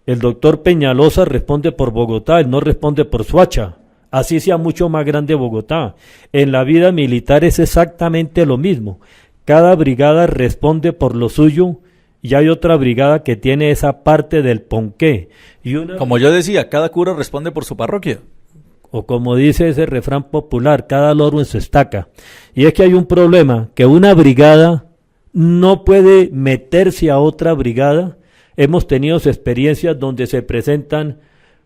El doctor Peñalosa responde por Bogotá, él no responde por Soacha, así sea mucho más grande Bogotá. En la vida militar es exactamente lo mismo. Cada brigada responde por lo suyo y hay otra brigada que tiene esa parte del ponqué. Como yo decía, cada cura responde por su parroquia. O como dice ese refrán popular, cada loro en su estaca. Y es que hay un problema, que una brigada no puede meterse a otra brigada. Hemos tenido experiencias donde se presentan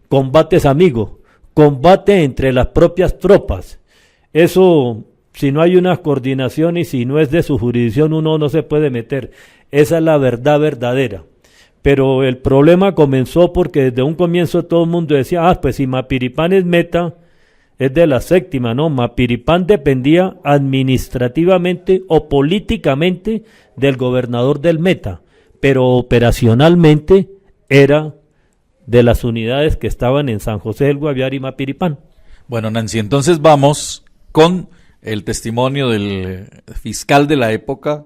combates amigos, combate entre las propias tropas. Eso, si no hay una coordinación y si no es de su jurisdicción, uno no se puede meter. Esa es la verdad verdadera. Pero el problema comenzó porque desde un comienzo todo el mundo decía, pues si Mapiripán es Meta, es de la 7ª, ¿no? Mapiripán dependía administrativamente o políticamente del gobernador del Meta, pero operacionalmente era de las unidades que estaban en San José del Guaviare y Mapiripán. Bueno, Nancy, entonces vamos con el testimonio del fiscal de la época,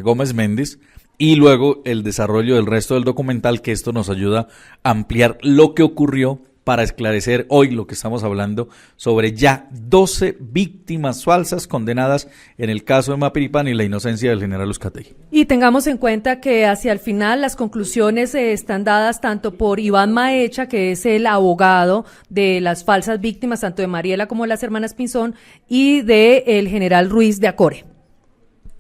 Gómez Méndez, y luego el desarrollo del resto del documental, que esto nos ayuda a ampliar lo que ocurrió para esclarecer hoy lo que estamos hablando sobre ya 12 víctimas falsas condenadas en el caso de Mapiripán y la inocencia del general Uzcategui. Y tengamos en cuenta que hacia el final las conclusiones están dadas tanto por Iván Maecha, que es el abogado de las falsas víctimas, tanto de Mariela como de las hermanas Pinzón, y de el general Ruiz de Acore.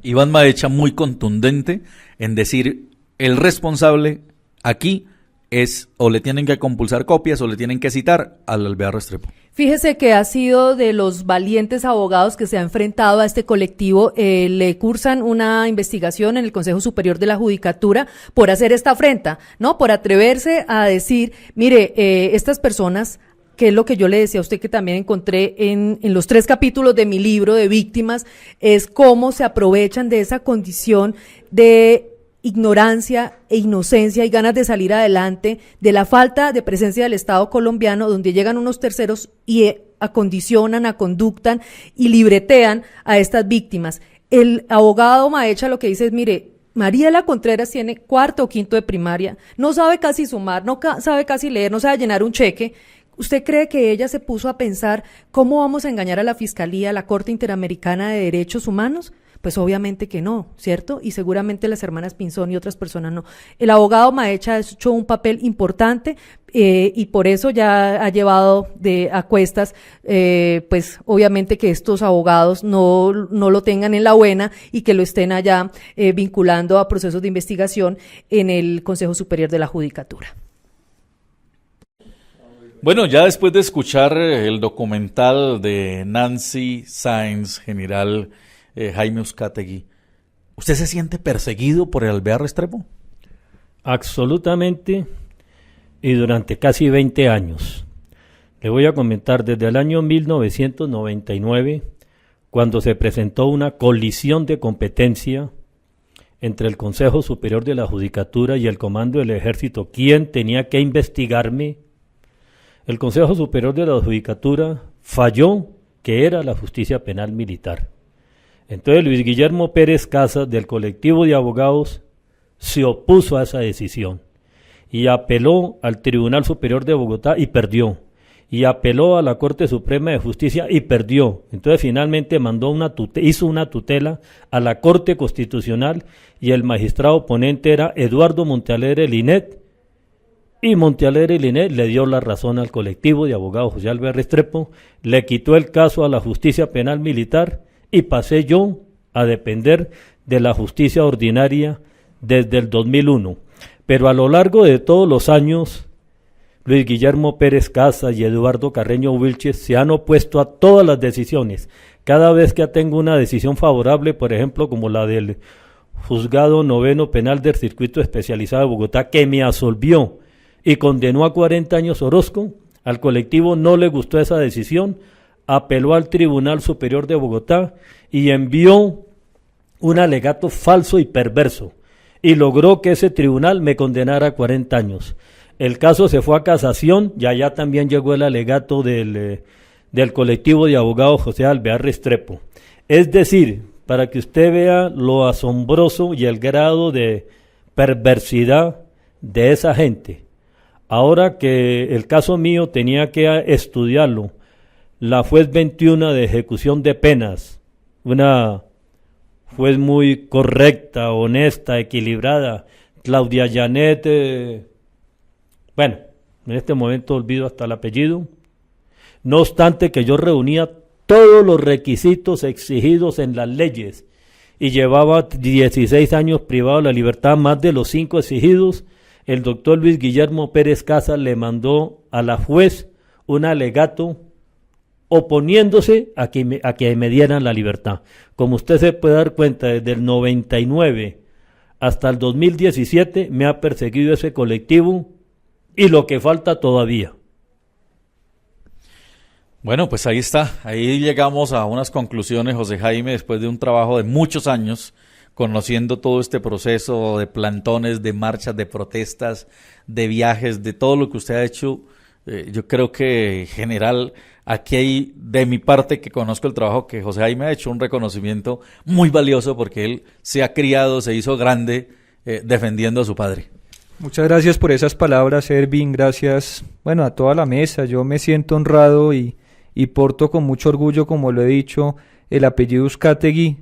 Iván Maecha muy contundente en decir el responsable aquí es o le tienen que compulsar copias o le tienen que citar al Alvear Restrepo. Fíjese que ha sido de los valientes abogados que se ha enfrentado a este colectivo. Le cursan una investigación en el Consejo Superior de la Judicatura por hacer esta afrenta, ¿no? Por atreverse a decir, mire, estas personas, que es lo que yo le decía a usted que también encontré en los 3 capítulos de mi libro de víctimas, es cómo se aprovechan de esa condición de ignorancia e inocencia y ganas de salir adelante, de la falta de presencia del Estado colombiano, donde llegan unos terceros y acondicionan, aconductan y libretean a estas víctimas. El abogado Maecha lo que dice es, mire, Mariela Contreras tiene 4º o 5º de primaria, no sabe casi sumar, no sabe casi leer, no sabe llenar un cheque. ¿Usted cree que ella se puso a pensar cómo vamos a engañar a la Fiscalía, a la Corte Interamericana de Derechos Humanos? Pues obviamente que no, ¿cierto? Y seguramente las hermanas Pinzón y otras personas no. El abogado Maecha ha hecho un papel importante y por eso ya ha llevado a cuestas, pues obviamente que estos abogados no lo tengan en la buena y que lo estén allá vinculando a procesos de investigación en el Consejo Superior de la Judicatura. Bueno, ya después de escuchar el documental de Nancy Sáenz, general Jaime Uzcategui, ¿usted se siente perseguido por el Alvear Restrepo? Absolutamente, y durante casi 20 años. Le voy a comentar desde el año 1999, cuando se presentó una colisión de competencia entre el Consejo Superior de la Judicatura y el Comando del Ejército, ¿quién tenía que investigarme? El Consejo Superior de la Judicatura falló que era la justicia penal militar. Entonces Luis Guillermo Pérez Casas, del colectivo de abogados, se opuso a esa decisión y apeló al Tribunal Superior de Bogotá y perdió, y apeló a la Corte Suprema de Justicia y perdió. Entonces finalmente hizo una tutela a la Corte Constitucional y el magistrado ponente era Eduardo Montealegre Linet, y Montealegre Linet le dio la razón al colectivo de abogados José Alvear Restrepo, le quitó el caso a la justicia penal militar y pasé yo a depender de la justicia ordinaria desde el 2001. Pero a lo largo de todos los años, Luis Guillermo Pérez Casas y Eduardo Carreño Wilches se han opuesto a todas las decisiones. Cada vez que tengo una decisión favorable, por ejemplo, como la del Juzgado Noveno Penal del Circuito Especializado de Bogotá, que me absolvió y condenó a 40 años Orozco, al colectivo no le gustó esa decisión, apeló al Tribunal Superior de Bogotá y envió un alegato falso y perverso y logró que ese tribunal me condenara a 40 años. El caso se fue a casación y allá también llegó el alegato del colectivo de abogados José Alvear Restrepo. Es decir, para que usted vea lo asombroso y el grado de perversidad de esa gente. Ahora que el caso mío tenía que estudiarlo la juez 21 de ejecución de penas, una juez muy correcta, honesta, equilibrada, Claudia Janet, bueno, en este momento olvido hasta el apellido, no obstante que yo reunía todos los requisitos exigidos en las leyes y llevaba 16 años privado de la libertad, más de los 5 exigidos, el doctor Luis Guillermo Pérez Casas le mandó a la juez un alegato oponiéndose a que me dieran la libertad. Como usted se puede dar cuenta, desde el 99 hasta el 2017 me ha perseguido ese colectivo y lo que falta todavía. Bueno, pues ahí está, ahí llegamos a unas conclusiones, José Jaime, después de un trabajo de muchos años, conociendo todo este proceso de plantones, de marchas, de protestas, de viajes, de todo lo que usted ha hecho. Yo creo que, general, aquí hay, de mi parte, que conozco el trabajo que José Jaime ha hecho, un reconocimiento muy valioso porque él se ha criado, se hizo grande defendiendo a su padre. Muchas gracias por esas palabras, Ervin. Gracias, bueno, a toda la mesa. Yo me siento honrado y porto con mucho orgullo, como lo he dicho, el apellido Uzcategui.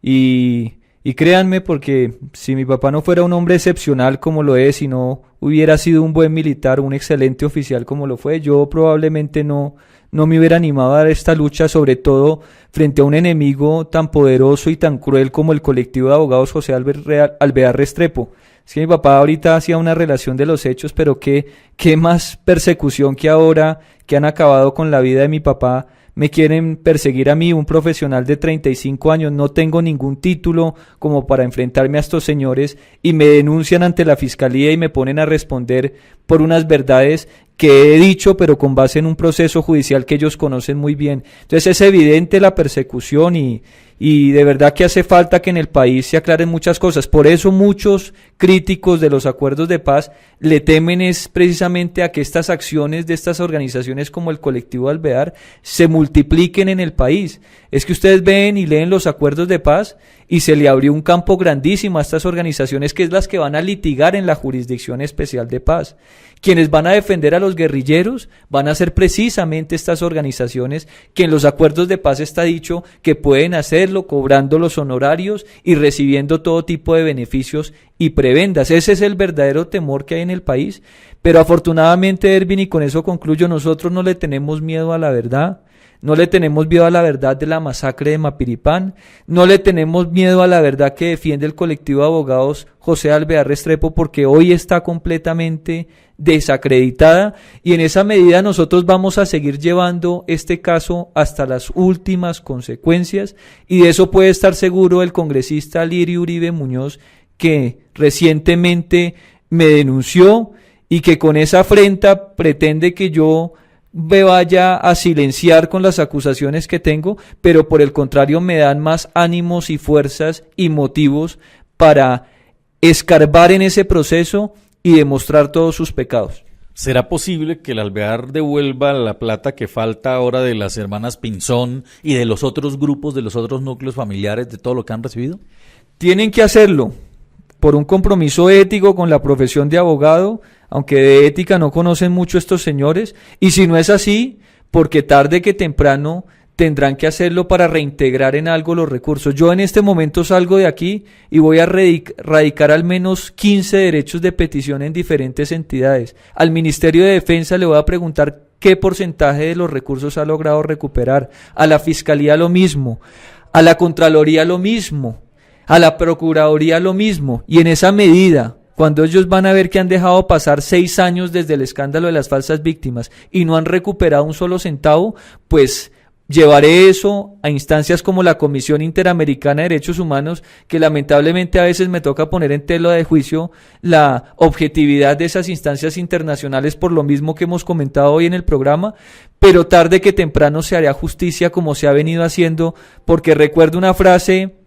Y créanme, porque si mi papá no fuera un hombre excepcional como lo es, y no hubiera sido un buen militar, un excelente oficial como lo fue, yo probablemente no me hubiera animado a dar esta lucha, sobre todo frente a un enemigo tan poderoso y tan cruel como el colectivo de abogados José Alvear Restrepo. Es que mi papá ahorita hacía una relación de los hechos, pero qué más persecución que ahora, que han acabado con la vida de mi papá, me quieren perseguir a mí, un profesional de 35 años, no tengo ningún título como para enfrentarme a estos señores, y me denuncian ante la fiscalía y me ponen a responder por unas verdades que he dicho, pero con base en un proceso judicial que ellos conocen muy bien. Entonces es evidente la persecución y de verdad que hace falta que en el país se aclaren muchas cosas. Por eso muchos críticos de los acuerdos de paz le temen es precisamente a que estas acciones de estas organizaciones como el colectivo Alvear se multipliquen en el país. Es que ustedes ven y leen los acuerdos de paz y se le abrió un campo grandísimo a estas organizaciones, que es las que van a litigar en la Jurisdicción Especial de Paz. Quienes van a defender a los guerrilleros van a ser precisamente estas organizaciones que en los acuerdos de paz está dicho que pueden hacerlo cobrando los honorarios y recibiendo todo tipo de beneficios y prebendas. Ese es el verdadero temor que hay en el país. Pero afortunadamente, Ervin, y con eso concluyo, nosotros no le tenemos miedo a la verdad. No le tenemos miedo a la verdad de la masacre de Mapiripán, no le tenemos miedo a la verdad que defiende el colectivo de abogados José Alvear Restrepo, porque hoy está completamente desacreditada, y en esa medida nosotros vamos a seguir llevando este caso hasta las últimas consecuencias, y de eso puede estar seguro el congresista Lirio Uribe Muñoz, que recientemente me denunció y que con esa afrenta pretende que yo me vaya a silenciar con las acusaciones que tengo, pero por el contrario me dan más ánimos y fuerzas y motivos para escarbar en ese proceso y demostrar todos sus pecados. ¿Será posible que el Alvear devuelva la plata que falta ahora de las hermanas Pinzón y de los otros grupos, de los otros núcleos familiares, de todo lo que han recibido? Tienen que hacerlo por un compromiso ético con la profesión de abogado, aunque de ética no conocen mucho estos señores, y si no es así, porque tarde que temprano tendrán que hacerlo para reintegrar en algo los recursos. Yo en este momento salgo de aquí y voy a radicar al menos 15 derechos de petición en diferentes entidades. Al Ministerio de Defensa le voy a preguntar qué porcentaje de los recursos ha logrado recuperar, a la Fiscalía lo mismo, a la Contraloría lo mismo, a la Procuraduría lo mismo, y en esa medida, cuando ellos van a ver que han dejado pasar 6 años desde el escándalo de las falsas víctimas y no han recuperado un solo centavo, pues llevaré eso a instancias como la Comisión Interamericana de Derechos Humanos, que lamentablemente a veces me toca poner en tela de juicio la objetividad de esas instancias internacionales, por lo mismo que hemos comentado hoy en el programa, pero tarde que temprano se hará justicia como se ha venido haciendo, porque recuerdo una frase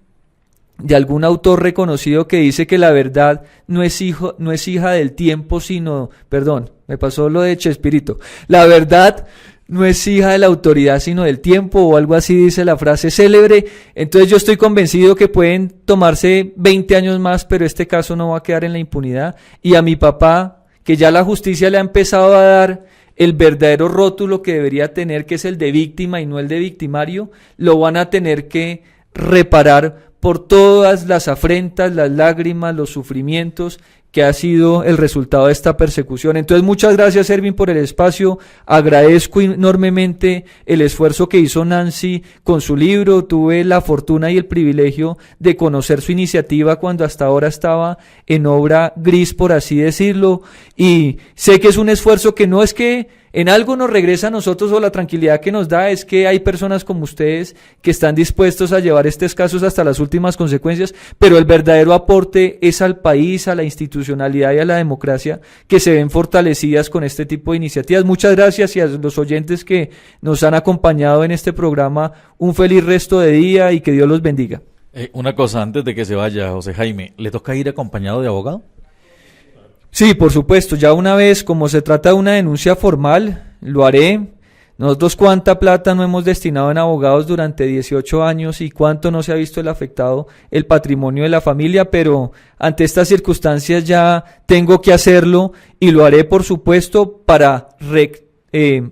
de algún autor reconocido que dice que la verdad no es hija del tiempo, sino, perdón, me pasó lo de Chespirito, la verdad no es hija de la autoridad, sino del tiempo, o algo así dice la frase célebre. Entonces yo estoy convencido que pueden tomarse 20 años más, pero este caso no va a quedar en la impunidad, y a mi papá, que ya la justicia le ha empezado a dar el verdadero rótulo que debería tener, que es el de víctima y no el de victimario, lo van a tener que reparar por todas las afrentas, las lágrimas, los sufrimientos que ha sido el resultado de esta persecución. Entonces, muchas gracias, Ervin, por el espacio. Agradezco enormemente el esfuerzo que hizo Nancy con su libro. Tuve la fortuna y el privilegio de conocer su iniciativa cuando hasta ahora estaba en obra gris, por así decirlo, y sé que es un esfuerzo que no es que en algo nos regresa a nosotros, o la tranquilidad que nos da es que hay personas como ustedes que están dispuestos a llevar estos casos hasta las últimas consecuencias, pero el verdadero aporte es al país, a la institucionalidad y a la democracia, que se ven fortalecidas con este tipo de iniciativas. Muchas gracias, y a los oyentes que nos han acompañado en este programa, un feliz resto de día y que Dios los bendiga. Una cosa antes de que se vaya, José Jaime, ¿le toca ir acompañado de abogado? Sí, por supuesto, ya una vez, como se trata de una denuncia formal, lo haré. Nosotros cuánta plata no hemos destinado en abogados durante 18 años y cuánto no se ha visto el afectado el patrimonio de la familia, pero ante estas circunstancias ya tengo que hacerlo y lo haré, por supuesto, para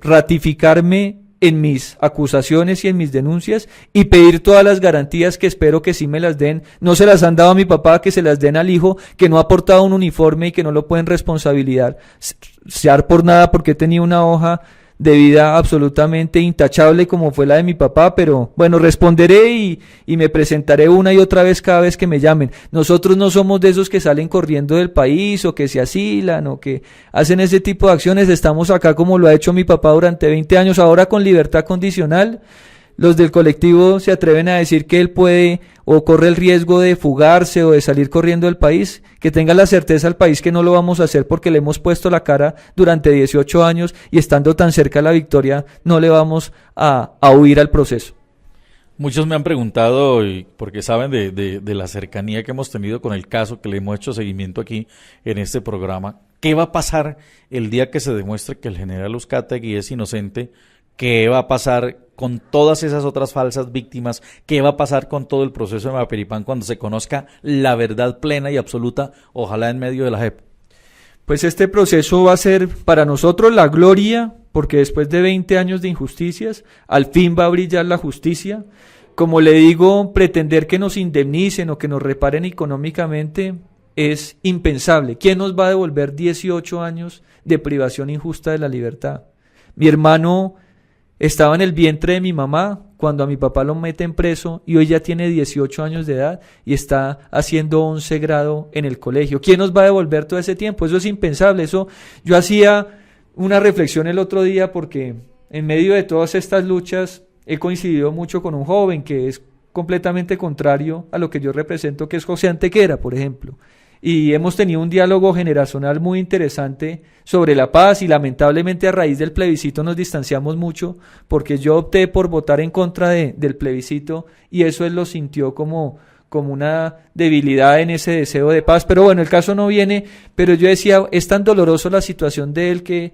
ratificarme en mis acusaciones y en mis denuncias y pedir todas las garantías que espero que sí me las den. No se las han dado a mi papá, que se las den al hijo que no ha portado un uniforme y que no lo pueden responsabilizar por nada, porque tenía una hoja de vida absolutamente intachable como fue la de mi papá, pero bueno, responderé y me presentaré una y otra vez cada vez que me llamen. Nosotros no somos de esos que salen corriendo del país o que se asilan o que hacen ese tipo de acciones. Estamos acá como lo ha hecho mi papá durante 20 años, ahora con libertad condicional. Los del colectivo se atreven a decir que él puede o corre el riesgo de fugarse o de salir corriendo del país. Que tenga la certeza el país que no lo vamos a hacer, porque le hemos puesto la cara durante 18 años y estando tan cerca de la victoria no le vamos a huir al proceso. Muchos me han preguntado, y porque saben de la cercanía que hemos tenido con el caso, que le hemos hecho seguimiento aquí en este programa, ¿qué va a pasar el día que se demuestre que el general Uzcategui es inocente? ¿Qué va a pasar con todas esas otras falsas víctimas? ¿Qué va a pasar con todo el proceso de Mapiripán cuando se conozca la verdad plena y absoluta, ojalá en medio de la JEP? Pues este proceso va a ser para nosotros la gloria, porque después de 20 años de injusticias, al fin va a brillar la justicia. Como le digo, pretender que nos indemnicen o que nos reparen económicamente es impensable. ¿Quién nos va a devolver 18 años de privación injusta de la libertad? Mi hermano estaba en el vientre de mi mamá cuando a mi papá lo meten preso y hoy ya tiene 18 años de edad y está haciendo 11 grado en el colegio. ¿Quién nos va a devolver todo ese tiempo? Eso es impensable. Eso, yo hacía una reflexión el otro día porque en medio de todas estas luchas he coincidido mucho con un joven que es completamente contrario a lo que yo represento, que es José Antequera, por ejemplo. Y hemos tenido un diálogo generacional muy interesante sobre la paz y lamentablemente a raíz del plebiscito nos distanciamos mucho porque yo opté por votar en contra del plebiscito y eso él lo sintió como una debilidad en ese deseo de paz. Pero bueno, el caso no viene, pero yo decía, es tan doloroso la situación de él que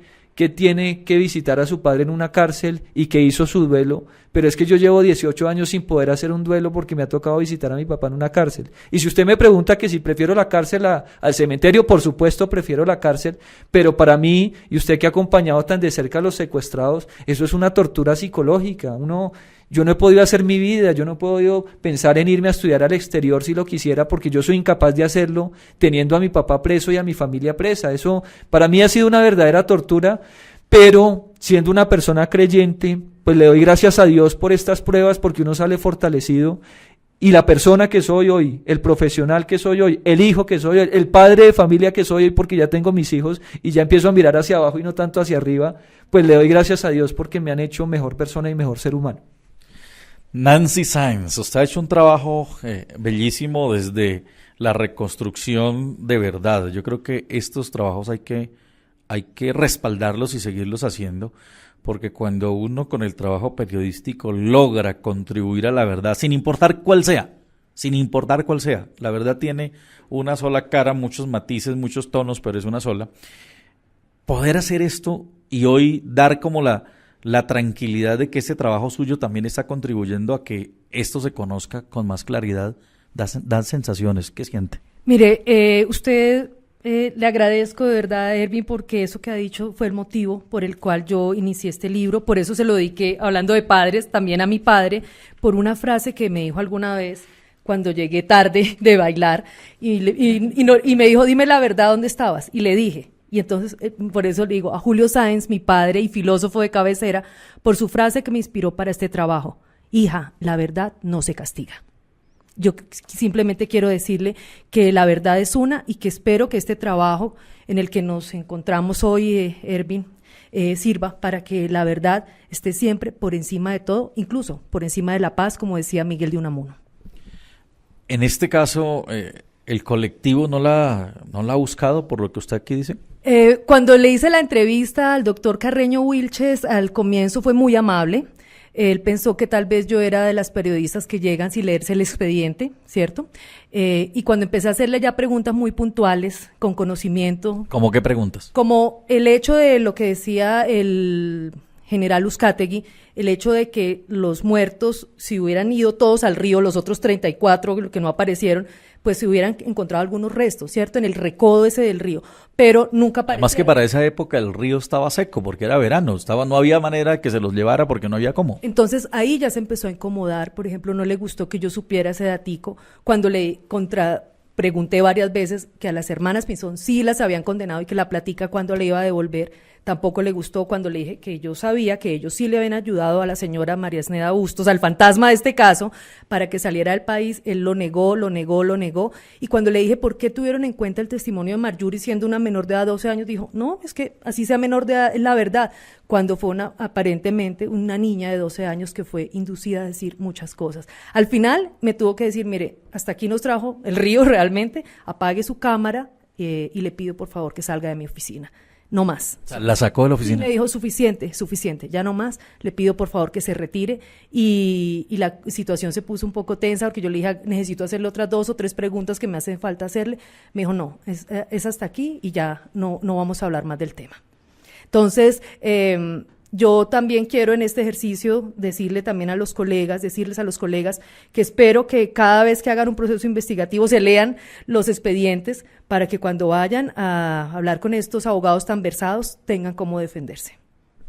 tiene que visitar a su padre en una cárcel y que hizo su duelo, pero es que yo llevo 18 años sin poder hacer un duelo porque me ha tocado visitar a mi papá en una cárcel. Y si usted me pregunta que si prefiero la cárcel al cementerio, por supuesto prefiero la cárcel, pero para mí, y usted que ha acompañado tan de cerca a los secuestrados, eso es una tortura psicológica. Yo no he podido hacer mi vida, yo no he podido pensar en irme a estudiar al exterior si lo quisiera porque yo soy incapaz de hacerlo teniendo a mi papá preso y a mi familia presa. Eso para mí ha sido una verdadera tortura, pero siendo una persona creyente, pues le doy gracias a Dios por estas pruebas porque uno sale fortalecido y la persona que soy hoy, el profesional que soy hoy, el hijo que soy hoy, el padre de familia que soy hoy porque ya tengo mis hijos y ya empiezo a mirar hacia abajo y no tanto hacia arriba, pues le doy gracias a Dios porque me han hecho mejor persona y mejor ser humano. Nancy Sáenz, usted ha hecho un trabajo bellísimo desde la reconstrucción de verdad. Yo creo que estos trabajos hay que respaldarlos y seguirlos haciendo, porque cuando uno con el trabajo periodístico logra contribuir a la verdad, sin importar cuál sea, la verdad tiene una sola cara, muchos matices, muchos tonos, pero es una sola. Poder hacer esto y hoy dar como la tranquilidad de que ese trabajo suyo también está contribuyendo a que esto se conozca con más claridad, da sensaciones. ¿Qué siente? Mire, usted le agradezco de verdad a Ervin porque eso que ha dicho fue el motivo por el cual yo inicié este libro, por eso se lo dediqué, hablando de padres, también a mi padre, por una frase que me dijo alguna vez cuando llegué tarde de bailar y me dijo, dime la verdad, ¿dónde estabas? Y le dije. Y entonces, por eso le digo a Julio Sáenz, mi padre y filósofo de cabecera, por su frase que me inspiró para este trabajo. Hija, la verdad no se castiga. Yo simplemente quiero decirle que la verdad es una y que espero que este trabajo en el que nos encontramos hoy, Ervin, sirva para que la verdad esté siempre por encima de todo, incluso por encima de la paz, como decía Miguel de Unamuno. En este caso, ¿el colectivo no la ha buscado por lo que usted aquí dice? Cuando le hice la entrevista al doctor Carreño Wilches, al comienzo fue muy amable. Él pensó que tal vez yo era de las periodistas que llegan sin leerse el expediente, ¿cierto? Y cuando empecé a hacerle ya preguntas muy puntuales, con conocimiento. ¿Cómo qué preguntas? Como el hecho de lo que decía el general Uzcategui, el hecho de que los muertos, si hubieran ido todos al río, los otros 34 que no aparecieron, pues se hubieran encontrado algunos restos, ¿cierto? En el recodo ese del río, pero nunca aparecieron. Además que para esa época el río estaba seco porque era verano, no había manera que se los llevara porque no había cómo. Entonces ahí ya se empezó a incomodar, por ejemplo, no le gustó que yo supiera ese datico, cuando le pregunté varias veces que a las hermanas Pinzón sí las habían condenado y que la platica cuando le iba a devolver, tampoco le gustó cuando le dije que yo sabía que ellos sí le habían ayudado a la señora María Esneda Bustos, al fantasma de este caso, para que saliera del país. Él lo negó, y cuando le dije por qué tuvieron en cuenta el testimonio de Marjorie siendo una menor de edad, 12 años, dijo, no, es que así sea menor de edad, es la verdad, cuando fue aparentemente una niña de 12 años que fue inducida a decir muchas cosas. Al final me tuvo que decir, mire, hasta aquí nos trajo el río realmente, apague su cámara y le pido por favor que salga de mi oficina. No más. O sea, la sacó de la oficina. Y me dijo, suficiente, ya no más, le pido por favor que se retire, y la situación se puso un poco tensa porque yo le dije, necesito hacerle otras 2 o 3 preguntas que me hacen falta hacerle. Me dijo, no, es hasta aquí y ya no vamos a hablar más del tema. Entonces, yo también quiero en este ejercicio decirles a los colegas que espero que cada vez que hagan un proceso investigativo se lean los expedientes para que cuando vayan a hablar con estos abogados tan versados tengan cómo defenderse.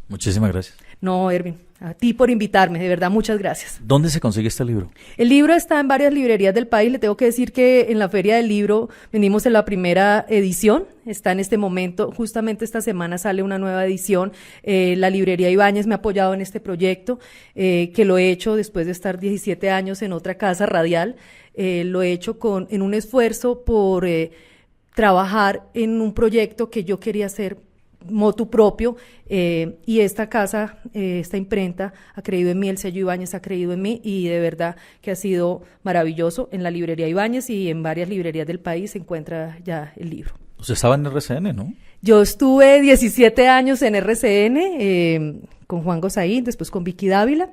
Muchísimas gracias. No, Erwin, a ti por invitarme, de verdad, muchas gracias. ¿Dónde se consigue este libro? El libro está en varias librerías del país. Le tengo que decir que en la Feria del Libro venimos en la primera edición. Está en este momento, justamente esta semana sale una nueva edición. La librería Ibáñez me ha apoyado en este proyecto, que lo he hecho después de estar 17 años en otra casa radial. Lo he hecho en un esfuerzo por trabajar en un proyecto que yo quería hacer motu propio, y esta casa, esta imprenta ha creído en mí, el sello Ibáñez ha creído en mí, y de verdad que ha sido maravilloso. En la librería Ibáñez y en varias librerías del país se encuentra ya el libro. Usted estaba en RCN, ¿no? Yo estuve 17 años en RCN, con Juan Gozaín, después con Vicky Dávila.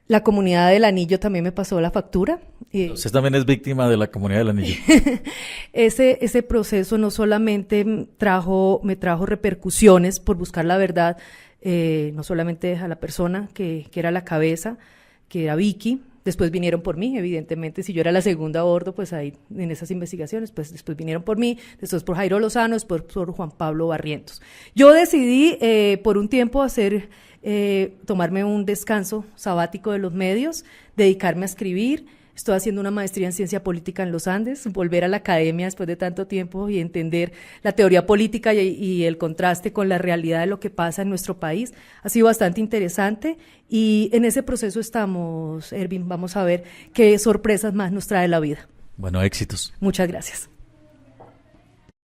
La comunidad del Anillo también me pasó la factura. Usted también es víctima de la comunidad del Anillo. Ese proceso no solamente me trajo repercusiones por buscar la verdad, no solamente a la persona que era la cabeza, que era Vicky. Después vinieron por mí, evidentemente, si yo era la segunda a bordo, pues ahí en esas investigaciones, pues después vinieron por mí, después por Jairo Lozano, después por Juan Pablo Barrientos. Yo decidí por un tiempo tomarme un descanso sabático de los medios, dedicarme a escribir. Estoy haciendo una maestría en ciencia política en los Andes, volver a la academia después de tanto tiempo y entender la teoría política y el contraste con la realidad de lo que pasa en nuestro país. Ha sido bastante interesante y en ese proceso estamos, Erwin. Vamos a ver qué sorpresas más nos trae la vida. Bueno, éxitos. Muchas gracias.